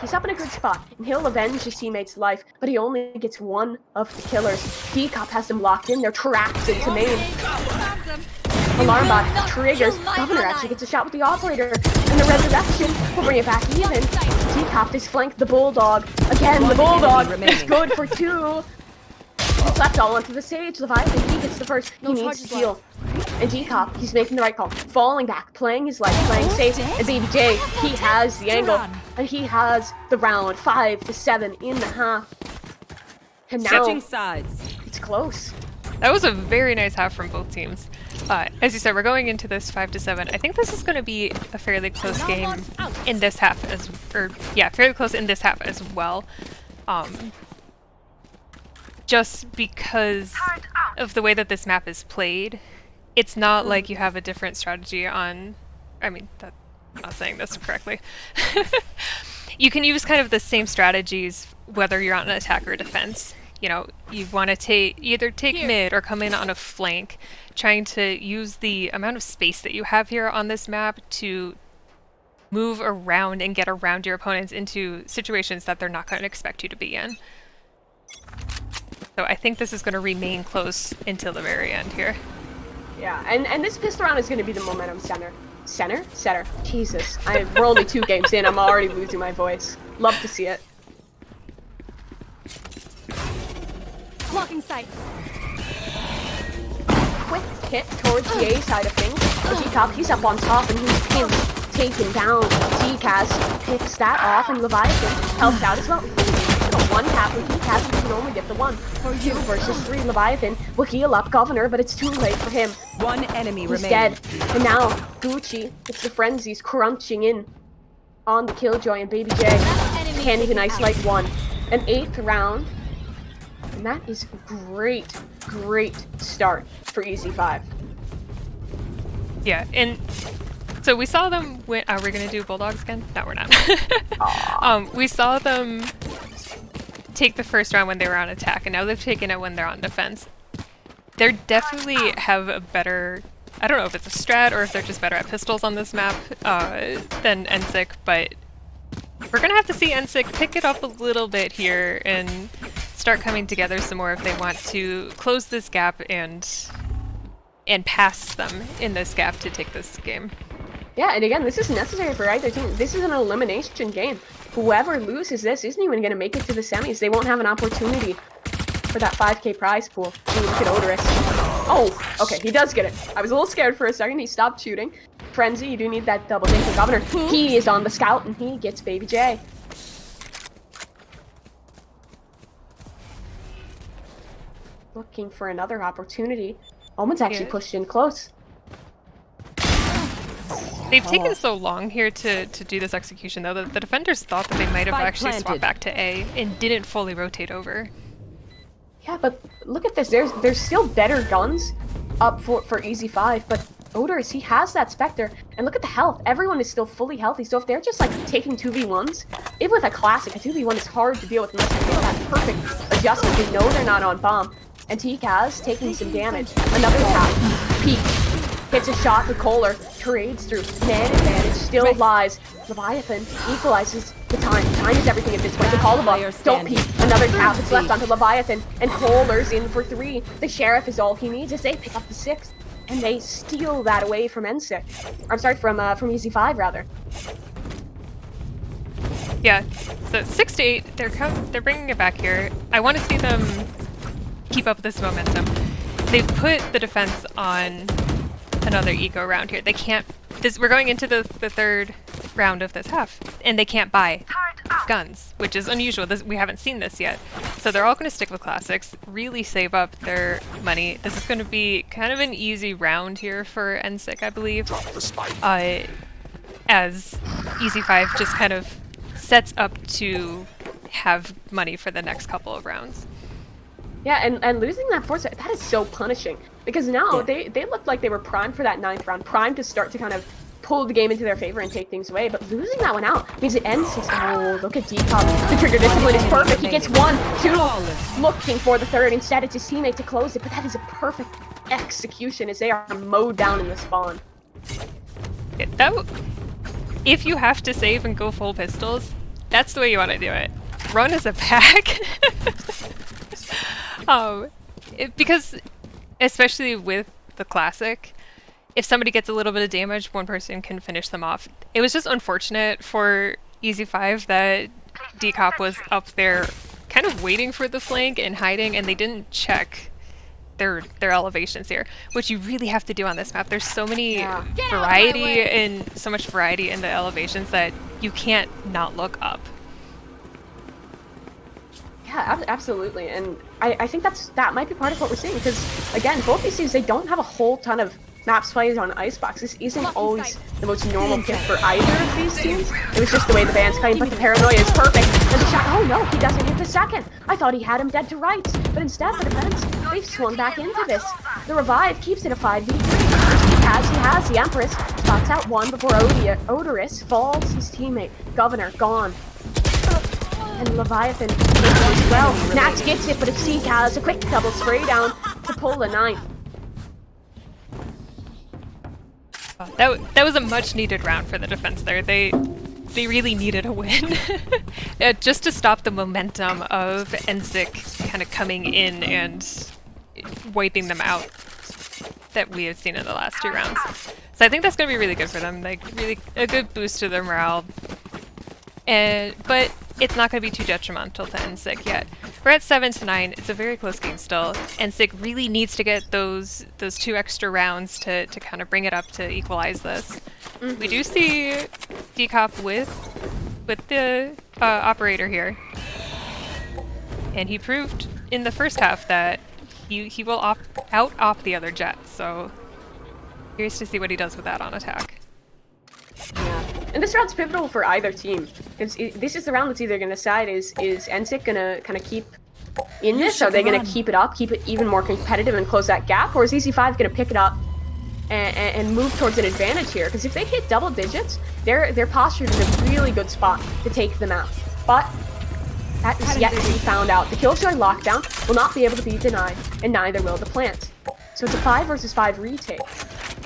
he's up in a good spot, and he'll avenge his teammate's life, but he only gets 1 of the killers. Decop has them locked in. They're trapped into main. Alarm bot triggers. Governor actually gets a shot with the operator, and the resurrection will bring it back even. Decop is flanked the Bulldog. Again, the Bulldog is good for 2. It's left all onto the stage. Leviathan, he gets the first. He No needs charges to heal. And Decop, he's making the right call. Falling back, playing his life, playing safe. And Baby J, he has the angle. And he has the round 5 to 7 in the half. And now, Switching sides. it's close. That was a very nice half from both teams. As you said, we're going into this 5 to 7. I think this is going to be a fairly close game in this half fairly close in this half as well. Just because of the way that this map is played, it's not like you have a different strategy on. I mean, I'm not saying this correctly. You can use kind of the same strategies whether you're on an attack or defense. You know, you want to either take mid or come in on a flank, trying to use the amount of space that you have here on this map to move around and get around your opponents into situations that they're not going to expect you to be in. So I think this is going to remain close until the very end here. Yeah, and this pistol round is going to be the momentum center. Setter? Jesus. We're only 2 games in. I'm already losing my voice. Love to see it. Blocking sight. Quick hit towards the A side of things. Decop, he's up on top and he's being taken down. Decaz picks that off and Leviathan helps out as well. He's got 1 tap with Decaz and he can only get the 1. 2 versus 3. Leviathan will heal up Governor, but it's too late for him. 1 enemy He's remaining. dead. And now Gucci, it's the frenzies crunching in on the Killjoy and Baby J. Can't even isolate 1. An 8th round. And that is great start for EZ5. Yeah, and so we saw them win. Are we gonna do Bulldogs again? No, we're not. We saw them take the first round when they were on attack, and now they've taken it when they're on defense. They definitely have a better. I don't know if it's a strat or if they're just better at pistols on this map than NSIC, but we're gonna have to see NSIC pick it up a little bit here and start coming together some more if they want to close this gap and pass them in this gap to take this game. Yeah, and again, this is necessary for either team. This is an elimination game. Whoever loses this isn't even going to make it to the semis. They won't have an opportunity for that 5K prize pool. Ooh, look at Odorous. Oh, okay, he does get it. I was a little scared for a second. He stopped shooting. Frenzy, you do need that double dink for Governor. He is on the scout, and he gets Baby J. Looking for another opportunity. Omen's actually pushed in close. They've taken so long here to do this execution, though, that the defenders thought that they might have Spike actually planted. swapped back to A and didn't fully rotate over. Yeah, but look at this. There's still better guns up for EZ5, but Odorous, he has that Spectre. And look at the health. Everyone is still fully healthy, so if they're just like taking 2v1s, even with a classic, a 2v1 is hard to deal with unless they feel that perfect adjustment. They know they're not on bomb. And T-Kaz taking some damage. Another tap. Peek. Hits a shot to Kohler. Trades through. Man advantage still lies. Leviathan equalizes the time. Time is everything at this point. To call the ball. Don't peek. Another tap. It's left onto Leviathan. And Kohler's in for 3. The Sheriff is all he needs as they pick up the 6th. And they steal that away from NSIC. I'm sorry, from EZ5 rather. Yeah, so 6 to 8, they're bringing it back here. I want to see them keep up this momentum. They've put the defense on another eco round here. They can't. We're going into the 3rd round of this half, and they can't buy guns, which is unusual. We haven't seen this yet. So they're all going to stick with classics, really save up their money. This is going to be kind of an easy round here for NSIC, I believe, as EZ5 just kind of sets up to have money for the next couple of rounds. Yeah, and losing that force, that is so punishing. Because now they looked like they were primed for that 9th round, primed to start to kind of pull the game into their favor and take things away. But losing that one out means it ends 6. Oh, look at Decop. The trigger discipline is perfect. He gets 1, 2, looking for the 3rd. Instead, it's his teammate to close it. But that is a perfect execution as they are mowed down in the spawn. If you have to save and go full pistols, that's the way you want to do it. Run as a pack. Because especially with the classic, if somebody gets a little bit of damage, one person can finish them off. It was just unfortunate for EZ5 that Decop was up there kind of waiting for the flank and hiding, and they didn't check their elevations here, which you really have to do on this map. There's so many variety and so much variety in the elevations that you can't not look up. Yeah, absolutely, and I think that might be part of what we're seeing, because again, both these teams, they don't have a whole ton of maps played on Icebox. This isn't always the most normal pick for either of these teams. It was just the way the band's playing, but the paranoia is perfect. And the shot, oh no, he doesn't hit the second. I thought he had him dead to rights, but instead the defense, they've swung back into this. The revive keeps it a 5v3. He has the Empress, spots out one before Odorous falls his teammate. Governor, gone. And Leviathan takes it as well. Nats gets it, but it's CKaz, a quick double spray down to pull the 9th. That was a much needed round for the defense there. They really needed a win just to stop the momentum of NSIC kind of coming in and wiping them out that we have seen in the last 2 rounds. So I think that's going to be really good for them, like really a good boost to their morale. But it's not going to be too detrimental to NSIC yet. We're at 7-9. It's a very close game still. NSIC really needs to get those 2 extra rounds to kind of bring it up to equalize this. We do see Decop with the operator here, and he proved in the first half that he will out-op the other Jets. So curious to see what he does with that on attack. Yeah. And this round's pivotal for either team. This is the round that's either going to decide is NSIC going to kind of keep in this? Are they going to keep it up, keep it even more competitive and close that gap? Or is EZ5 going to pick it up and move towards an advantage here? Because if they hit double digits, they're postured in a really good spot to take them out. But that is yet to be found out. The Killjoy lockdown will not be able to be denied, and neither will the plant. So it's a 5 versus 5 retake.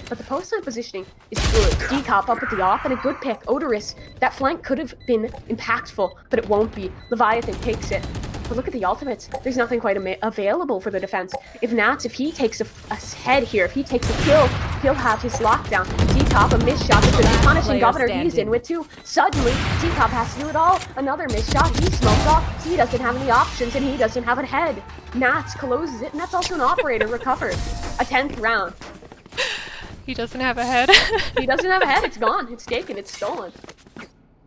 But the post-line positioning is good. Decop up at the off and a good pick. Odorous, that flank could have been impactful, but it won't be. Leviathan takes it. But look at the ultimates. There's nothing quite available for the defense. If Nats, if he takes a head here, if he takes a kill, he'll have his lockdown. Decop, a miss shot that could be punishing Governor. He's in with 2. Suddenly, Decop has to do it all. Another miss shot. He smoked off. He doesn't have any options, and he doesn't have a head. Nats closes it, and that's also an operator recovered. A 10th round. He doesn't have a head. He doesn't have a head. It's gone. It's taken. It's stolen.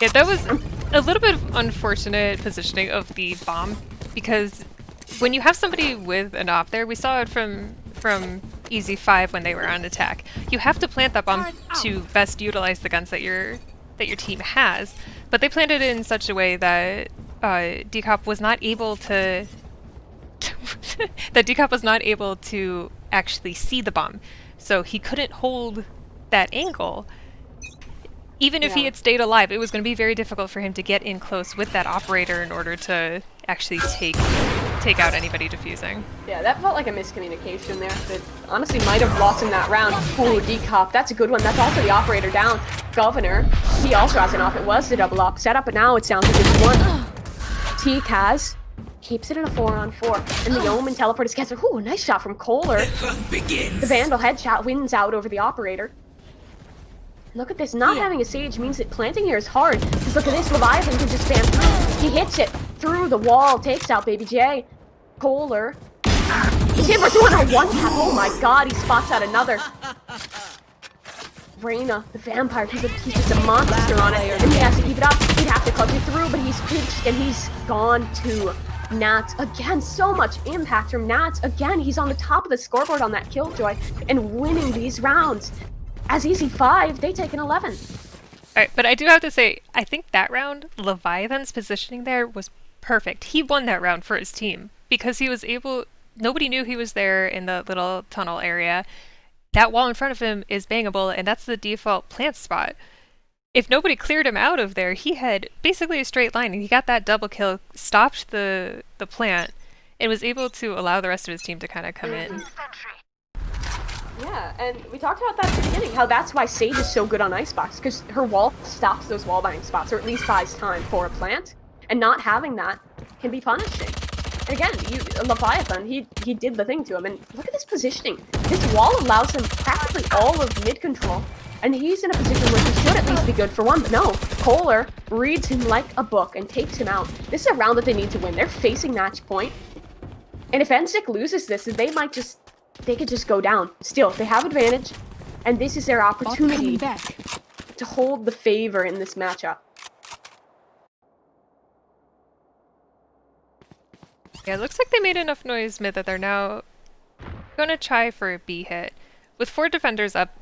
Yeah, that was a little bit of unfortunate positioning of the bomb, because when you have somebody with an op there, we saw it from EZ5 when they were on attack. You have to plant that bomb to best utilize the guns that your team has, but they planted it in such a way that Decop was not able to actually see the bomb. So he couldn't hold that angle. Even if he had stayed alive, it was going to be very difficult for him to get in close with that operator in order to actually take out anybody defusing. Yeah, that felt like a miscommunication there that honestly might have lost in that round. Ooh, Decop, that's a good one. That's also the operator down. Governor, he also has an op. It was the double op setup, but now it sounds like it's one. CKaz keeps it in a 4-on-4, and the Omen teleporters gets it. Ooh, nice shot from Kohler. The Vandal headshot wins out over the operator. Look at this. Not having a Sage means that planting here is hard. Because look at this. Leviathan can just spam through. He hits it through the wall. Takes out Baby J. Kohler. He's hit for 201 tap. Oh my god. He spots out another. Reyna, the vampire. He's just a monster on it. And he has to keep it up. He'd have to clutch it through, but he's pinched and he's gone to Nats. Again, so much impact from Nats. Again, he's on the top of the scoreboard on that Killjoy and winning these rounds. As EZ5, they take an 11. Alright, but I do have to say, I think that round, Leviathan's positioning there was perfect. He won that round for his team because he was able, nobody knew he was there in the little tunnel area. That wall in front of him is bangable, and that's the default plant spot. If nobody cleared him out of there, he had basically a straight line, and he got that double kill, stopped the plant, and was able to allow the rest of his team to kind of come in. Yeah, and we talked about that at the beginning, how that's why Sage is so good on Icebox, because her wall stops those wall buying spots, or at least buys time for a plant, and not having that can be punishing. And again, Leviathan, he did the thing to him, and look at this positioning. This wall allows him practically all of mid control, And he's in a position where he should at least be good for one, but no. Kohler reads him like a book and takes him out. This is a round that they need to win. They're facing match point. And if NSIC loses this, they could just go down. Still, they have advantage, and this is their opportunity to hold the favor in this matchup. Yeah, it looks like they made enough noise mid that they're now going to try for a B hit. With 4 defenders up,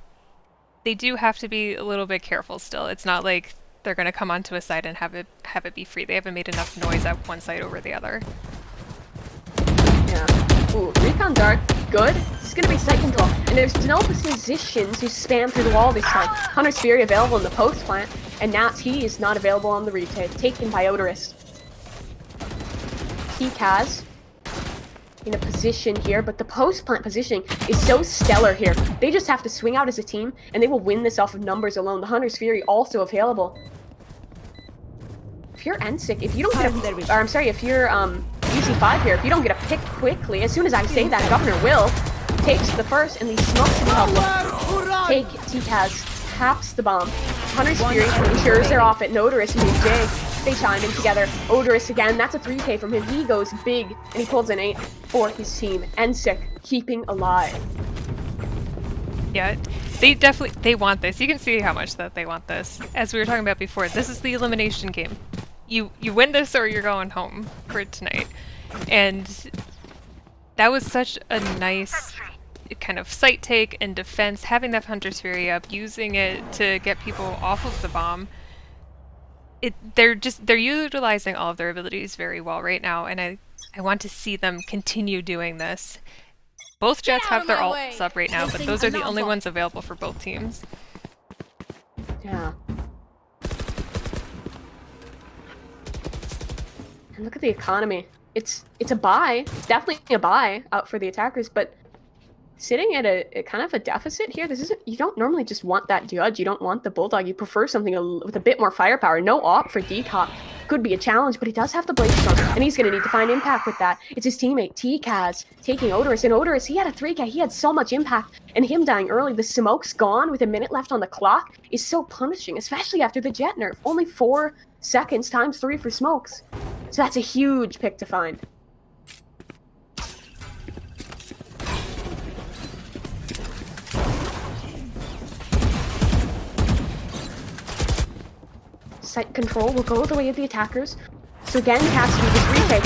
they do have to be a little bit careful still. It's not like they're going to come onto a side and have it be free. They haven't made enough noise at one side over the other. Yeah. Ooh, recon dart. Good. It's going to be site control. And there's no position to spam through the wall this time. Hunter's Fury available in the post plant, and Nats, he is not available on the retake. Taken by Odorous. Kaz in a position here, but the post plant positioning is so stellar here. They just have to swing out as a team, and they will win this off of numbers alone. The Hunter's Fury also available. If you're NSIC, if you don't get a, or I'm sorry, if you're EZ5 here, if you don't get a pick quickly, as soon as I say that, Governor will takes the first, and these smokes to help take TKaz, taps the bomb. Hunter's Fury ensures they're off it, and Odorous and Jay. They chime in together. Odorous again, that's a 3K from him. He goes big, and he pulls an 8 for his team. NSIC keeping alive. Yeah, they want this. You can see how much that they want this. As we were talking about before, this is the elimination game. You win this or you're going home for tonight. And that was such a nice kind of site take and defense, having that Hunter's Fury up, using it to get people off of the bomb. They're utilizing all of their abilities very well right now, and I want to see them continue doing this. Both Jets have their ults up right now, but those are the only ones available for both teams. Yeah. And look at the economy. It's a buy. It's definitely a buy out for the attackers, but sitting at a kind of a deficit here, you don't normally just want that judge. You don't want the Bulldog. You prefer something with a bit more firepower. No op for Decop could be a challenge, but he does have the Blade Storm, and he's going to need to find impact with that. It's his teammate, TKaz, taking Odorous, and Odorous, he had a 3K. He had so much impact, and him dying early, the smoke's gone with a minute left on the clock is so punishing, especially after the Jet nerf. Only 4 seconds times 3 for smokes. So that's a huge pick to find. Site control will go the way of the attackers. So again, Cassidy with retake.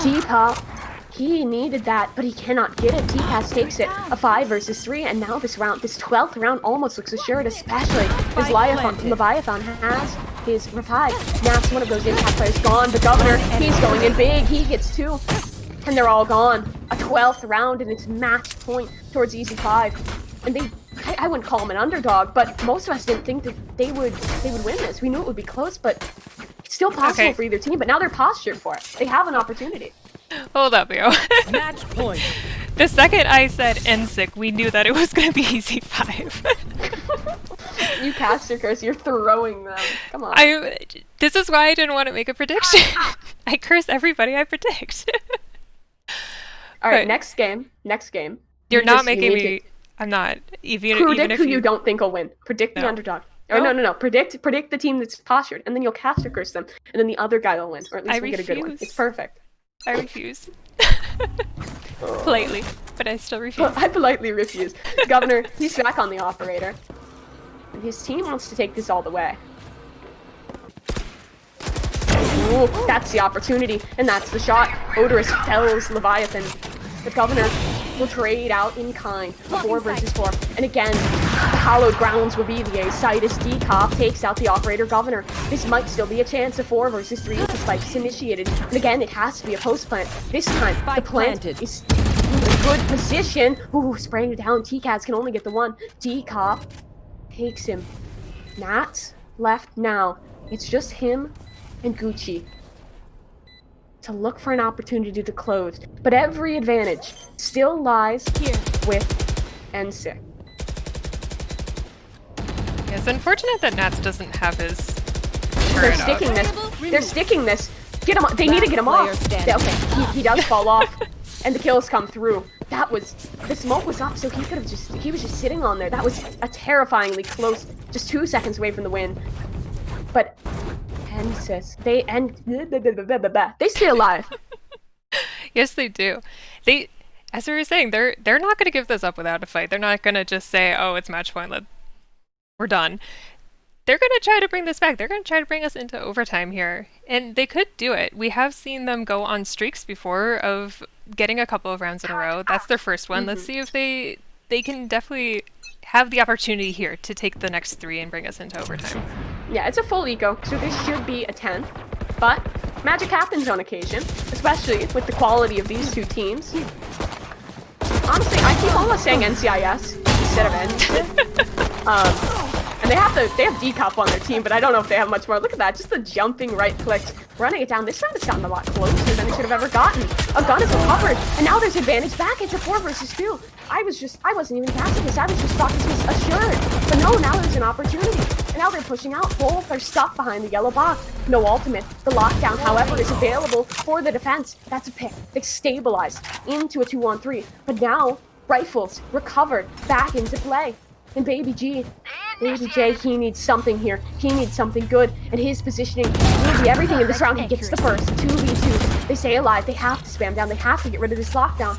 Depop, he needed that, but he cannot get it. T-Pass takes it. A 5 versus 3, and now this 12th round almost looks assured, especially as Leviathan has his revive. Nat's one of those impact players gone. The Governor, he's going in big. He gets 2, and they're all gone. A 12th round, and it's match point towards EZ5. And I wouldn't call them an underdog, but most of us didn't think that they would win this. We knew it would be close, but it's still possible for either team. But now they're postured for it. They have an opportunity. Hold up, yo. Match point. The second I said NSIC, we knew that it was going to be EZ5. You caster curse, you're throwing them. Come on. This is why I didn't want to make a prediction. I curse everybody I predict. All right, next game. You're not making me... I'm not. Predict who you don't think will win. Predict the underdog. Or no. Predict the team that's postured, and then you'll caster curse them, and then the other guy will win, or at least we'll get a good one. It's perfect. I refuse. Politely, but I still refuse. I politely refuse. Governor, he's back on the operator, and his team wants to take this all the way. Ooh, that's the opportunity, and that's the shot. Odorous fells Leviathan. The Governor will trade out in kind. 4 versus 4. And again, the hallowed grounds will be the A site as Decop takes out the operator Governor. This might still be a chance of 4 versus 3 if the spike is initiated. And again, it has to be a post plant. This time, the plant is in a good position. Ooh, spraying it down. TCAS can only get the 1. Decop takes him. Nats left now. It's just him and Gucci to look for an opportunity to close. But every advantage still lies here with NSIC. Yeah, it's unfortunate that Nats doesn't have his... They're sticking this. They're sticking this. Get him. They need to get him off. Okay, he does fall off. and the kills come through. The smoke was up, so he was just sitting on there. That was a terrifyingly close, just 2 seconds away from the win. But they stay alive. Yes, they do. As we were saying, they're not going to give this up without a fight. They're not going to just say, "Oh, it's match point. We're done." They're going to try to bring this back. They're going to try to bring us into overtime here, and they could do it. We have seen them go on streaks before of getting a couple of rounds in a row. That's their first one. Let's see if they can definitely have the opportunity here to take the next 3 and bring us into overtime. Yeah, it's a full eco, so this should be a 10th. But magic happens on occasion, especially with the quality of these two teams. Honestly, I keep almost saying NCIS instead of NSIC. And they have decop on their team, but I don't know if they have much more. Look at that, just the jumping right clicks, running it down. This round has gotten a lot closer than it should have ever gotten. A gun is recovered, and now there's advantage back. It's a 4 versus 2. I wasn't even casting this. I was just thought this was assured. But no, now there's an opportunity. And now they're pushing out. Both are stuck behind the yellow box. No ultimate. The lockdown, however, is available for the defense. That's a pick. They stabilize into a 2-on-3. But now, rifles recovered back into play. And Baby J, he needs something here. He needs something good. And his positioning will be everything in this round. He gets the first. 2v2. They stay alive. They have to spam down. They have to get rid of this lockdown.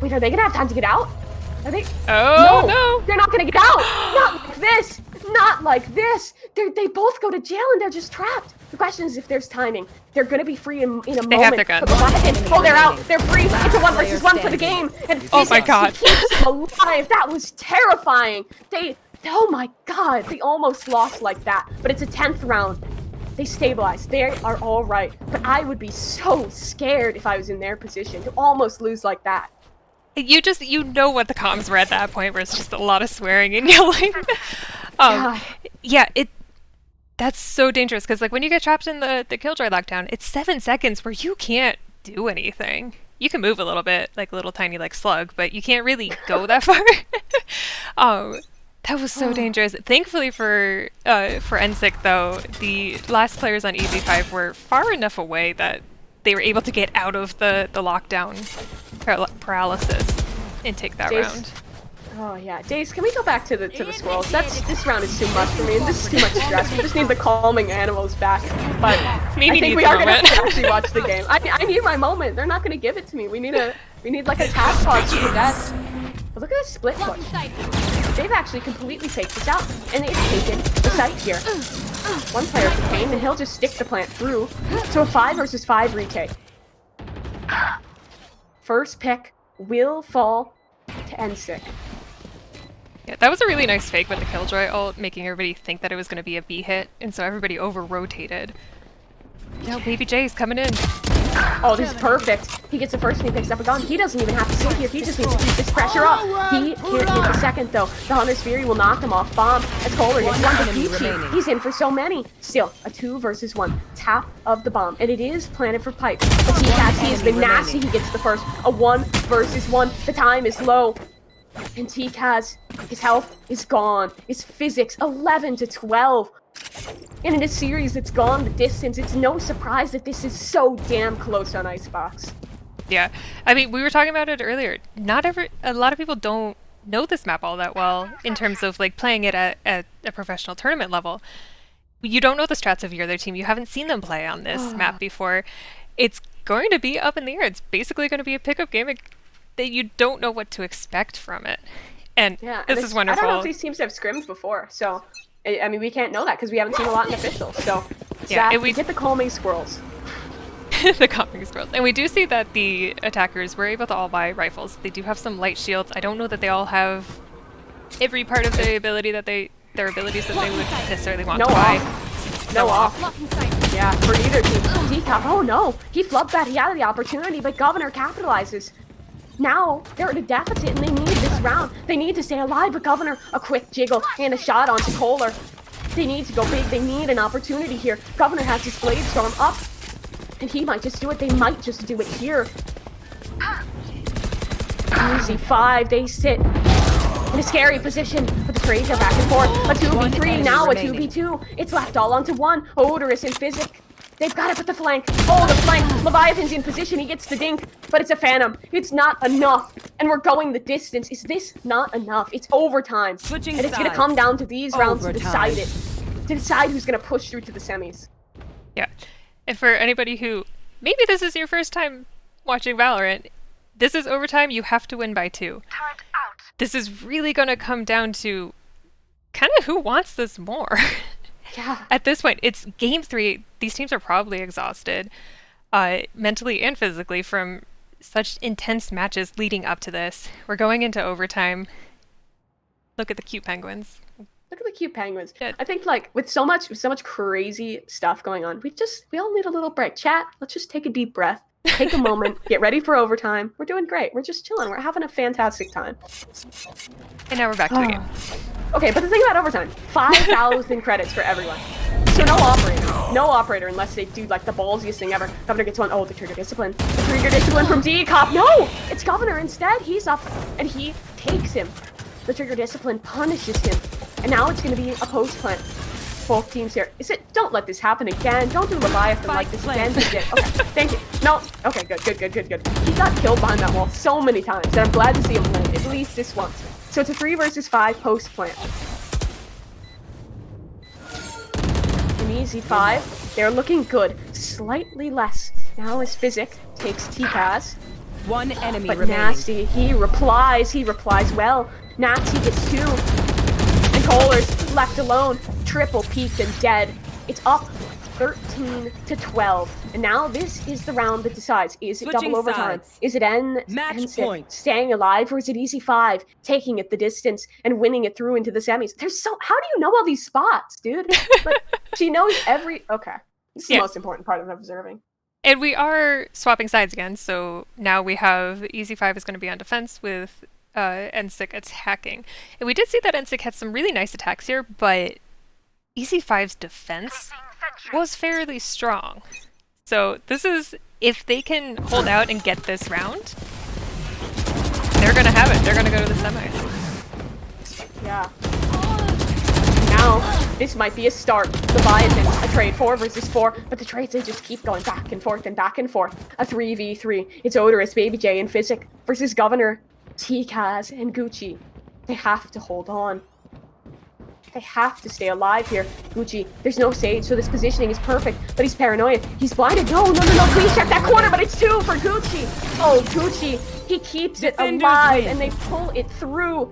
Wait, are they gonna have time to get out? Are they? Oh, no. They're not gonna get out. Not like this. Not like this. They both go to jail and they're just trapped. The question is if there's timing. They're gonna be free in a moment. They have their gun. Oh, they're out. They're free. It's a 1 versus 1 for the game. And oh my god. He keeps them alive. That was terrifying. Oh my god. They almost lost like that. But it's a 10th round. They stabilize. They are all right. But I would be so scared if I was in their position to almost lose like that. You know what the comms were at that point, where it's just a lot of swearing and yelling. That's so dangerous, because like when you get trapped in the killjoy lockdown, it's 7 seconds where you can't do anything. You can move a little bit, like a little tiny like slug, but you can't really go that far. That was so dangerous. Thankfully for NSIC though, the last players on EZ5 were far enough away that they were able to get out of the lockdown paralysis and take that round. Oh yeah, Daze, can we go back to the squirrels? This round is too much for me, and this is too much stress. We just need the calming animals back. But Maybe I think we are gonna have to actually watch the game. I need my moment. They're not gonna give it to me. We need like a task pause to the death. But look at this split push. They've actually completely faked this out, and they've taken the site here. One player contained, and he'll just stick the plant through. So a 5 versus 5 retake. First pick will fall to NSIC. Yeah, that was a really nice fake with the Killjoy ult, making everybody think that it was going to be a B hit, and so everybody over-rotated. Now Baby J's coming in. Oh, this is perfect. He gets the first and he picks up a gun. He doesn't even have to sit here. He just needs to keep this pressure up. He can't get the second, though. The Hunter's Fury will knock him off. Bomb as Kohler gets one to Peachy. He's in for so many. Still, a 2 versus 1. Tap of the bomb. And it is planted for Pipe. But TCAS, he has been nasty. He gets the first. A 1 versus 1. The time is low. And TCAS, his health is gone. His physics, 11 to 12. And in a series that's gone the distance, it's no surprise that this is so damn close on Icebox. Yeah, I mean, we were talking about it earlier. A lot of people don't know this map all that well in terms of like playing it at a professional tournament level. You don't know the strats of your other team. You haven't seen them play on this map before. It's going to be up in the air. It's basically going to be a pickup game that you don't know what to expect from it. And yeah, this is wonderful. I don't know if these teams have scrimmed before, so I mean, we can't know that because we haven't seen a lot in officials. So yeah, we get the calming squirrels. The calming squirrels. And we do see that the attackers were able to all buy rifles. They do have some light shields. I don't know that they all have every part of their abilities that they would necessarily want to buy. No off. Yeah, for either team. Decap, oh no, he flubbed that. He had the opportunity, but Governor capitalizes. Now, they're at a deficit and they need this round. They need to stay alive, but Governor, a quick jiggle and a shot onto Kohler. They need to go big. They need an opportunity here. Governor has his Blade Storm up, and he might just do it. They might just do it here. EZ5, they sit in a scary position, but the trades are back and forth. A 2v3, now a 2v2. It's left all onto one. Odorous and Physic. They've got it with the flank. Oh, the flank. Leviathan's in position. He gets the dink, but it's a Phantom. It's not enough. And we're going the distance. Is this not enough? It's overtime. Switching and it's going to sides. come down to these rounds to Overtime. decide it. To decide who's going to push through to the semis. Yeah. And for anybody who, maybe this is your first time watching Valorant, this is overtime. You have to win by 2. Turret out. This is really going to come down to kind of who wants this more. Yeah. At this point, it's game 3. These teams are probably exhausted, mentally and physically, from such intense matches leading up to this. We're going into overtime. Look at the cute penguins. Look at the cute penguins. Yeah. I think like with so much crazy stuff going on, we all need a little break. Chat, let's just take a deep breath. Take a moment, get ready for overtime. We're doing great. We're just chilling. We're having a fantastic time. And now we're back to the game. Okay, but the thing about overtime, 5,000 credits for everyone. So no operator. No operator unless they do like the ballsiest thing ever. Governor gets one. Oh, the trigger discipline. The trigger discipline from D-Cop. No! It's Governor instead. He's up and he takes him. The trigger discipline punishes him. And now it's going to be a post plant. Both teams here. Is it? Don't let this happen again. Don't do Leviathan like this again. Okay, thank you. No. Okay, good. He got killed behind that wall so many times, and I'm glad to see him win at least this once. So it's a 3 versus 5 post plant. In EZ5, they're looking good. Slightly less. Now as Physic takes TCAS. One enemy But remaining. Nasty, he replies well. Nazi gets 2. And Kohler's left alone. Triple peaked and dead. It's up 13-12. And now this is the round that decides. Is it Switching double overtime? sides. Is it Match NSIC point. staying alive? Or is it EZ5 taking it the distance and winning it through into the semis? How do you know all these spots, dude? Like, she knows every... Okay. This is the most important part of observing. And we are swapping sides again, so now we have EZ5 is going to be on defense with NSIC attacking. And we did see that NSIC had some really nice attacks here, but EZ5's defense was fairly strong. So this is, if they can hold out and get this round, they're going to have it. They're going to go to the semis. Yeah. Now, this might be a start. Leviathan, a trade 4 versus 4, but the trades, they just keep going back and forth and back and forth. A 3v3. It's Odorous, Baby J, and Physic versus Governor, TCAS, and Gucci. They have to hold on. They have to stay alive here. Gucci, there's no Sage, so this positioning is perfect, but he's paranoid. He's blinded. No, please check that corner, but it's 2 for Gucci. Oh, Gucci, he keeps it Defenders alive, win. and they pull it through.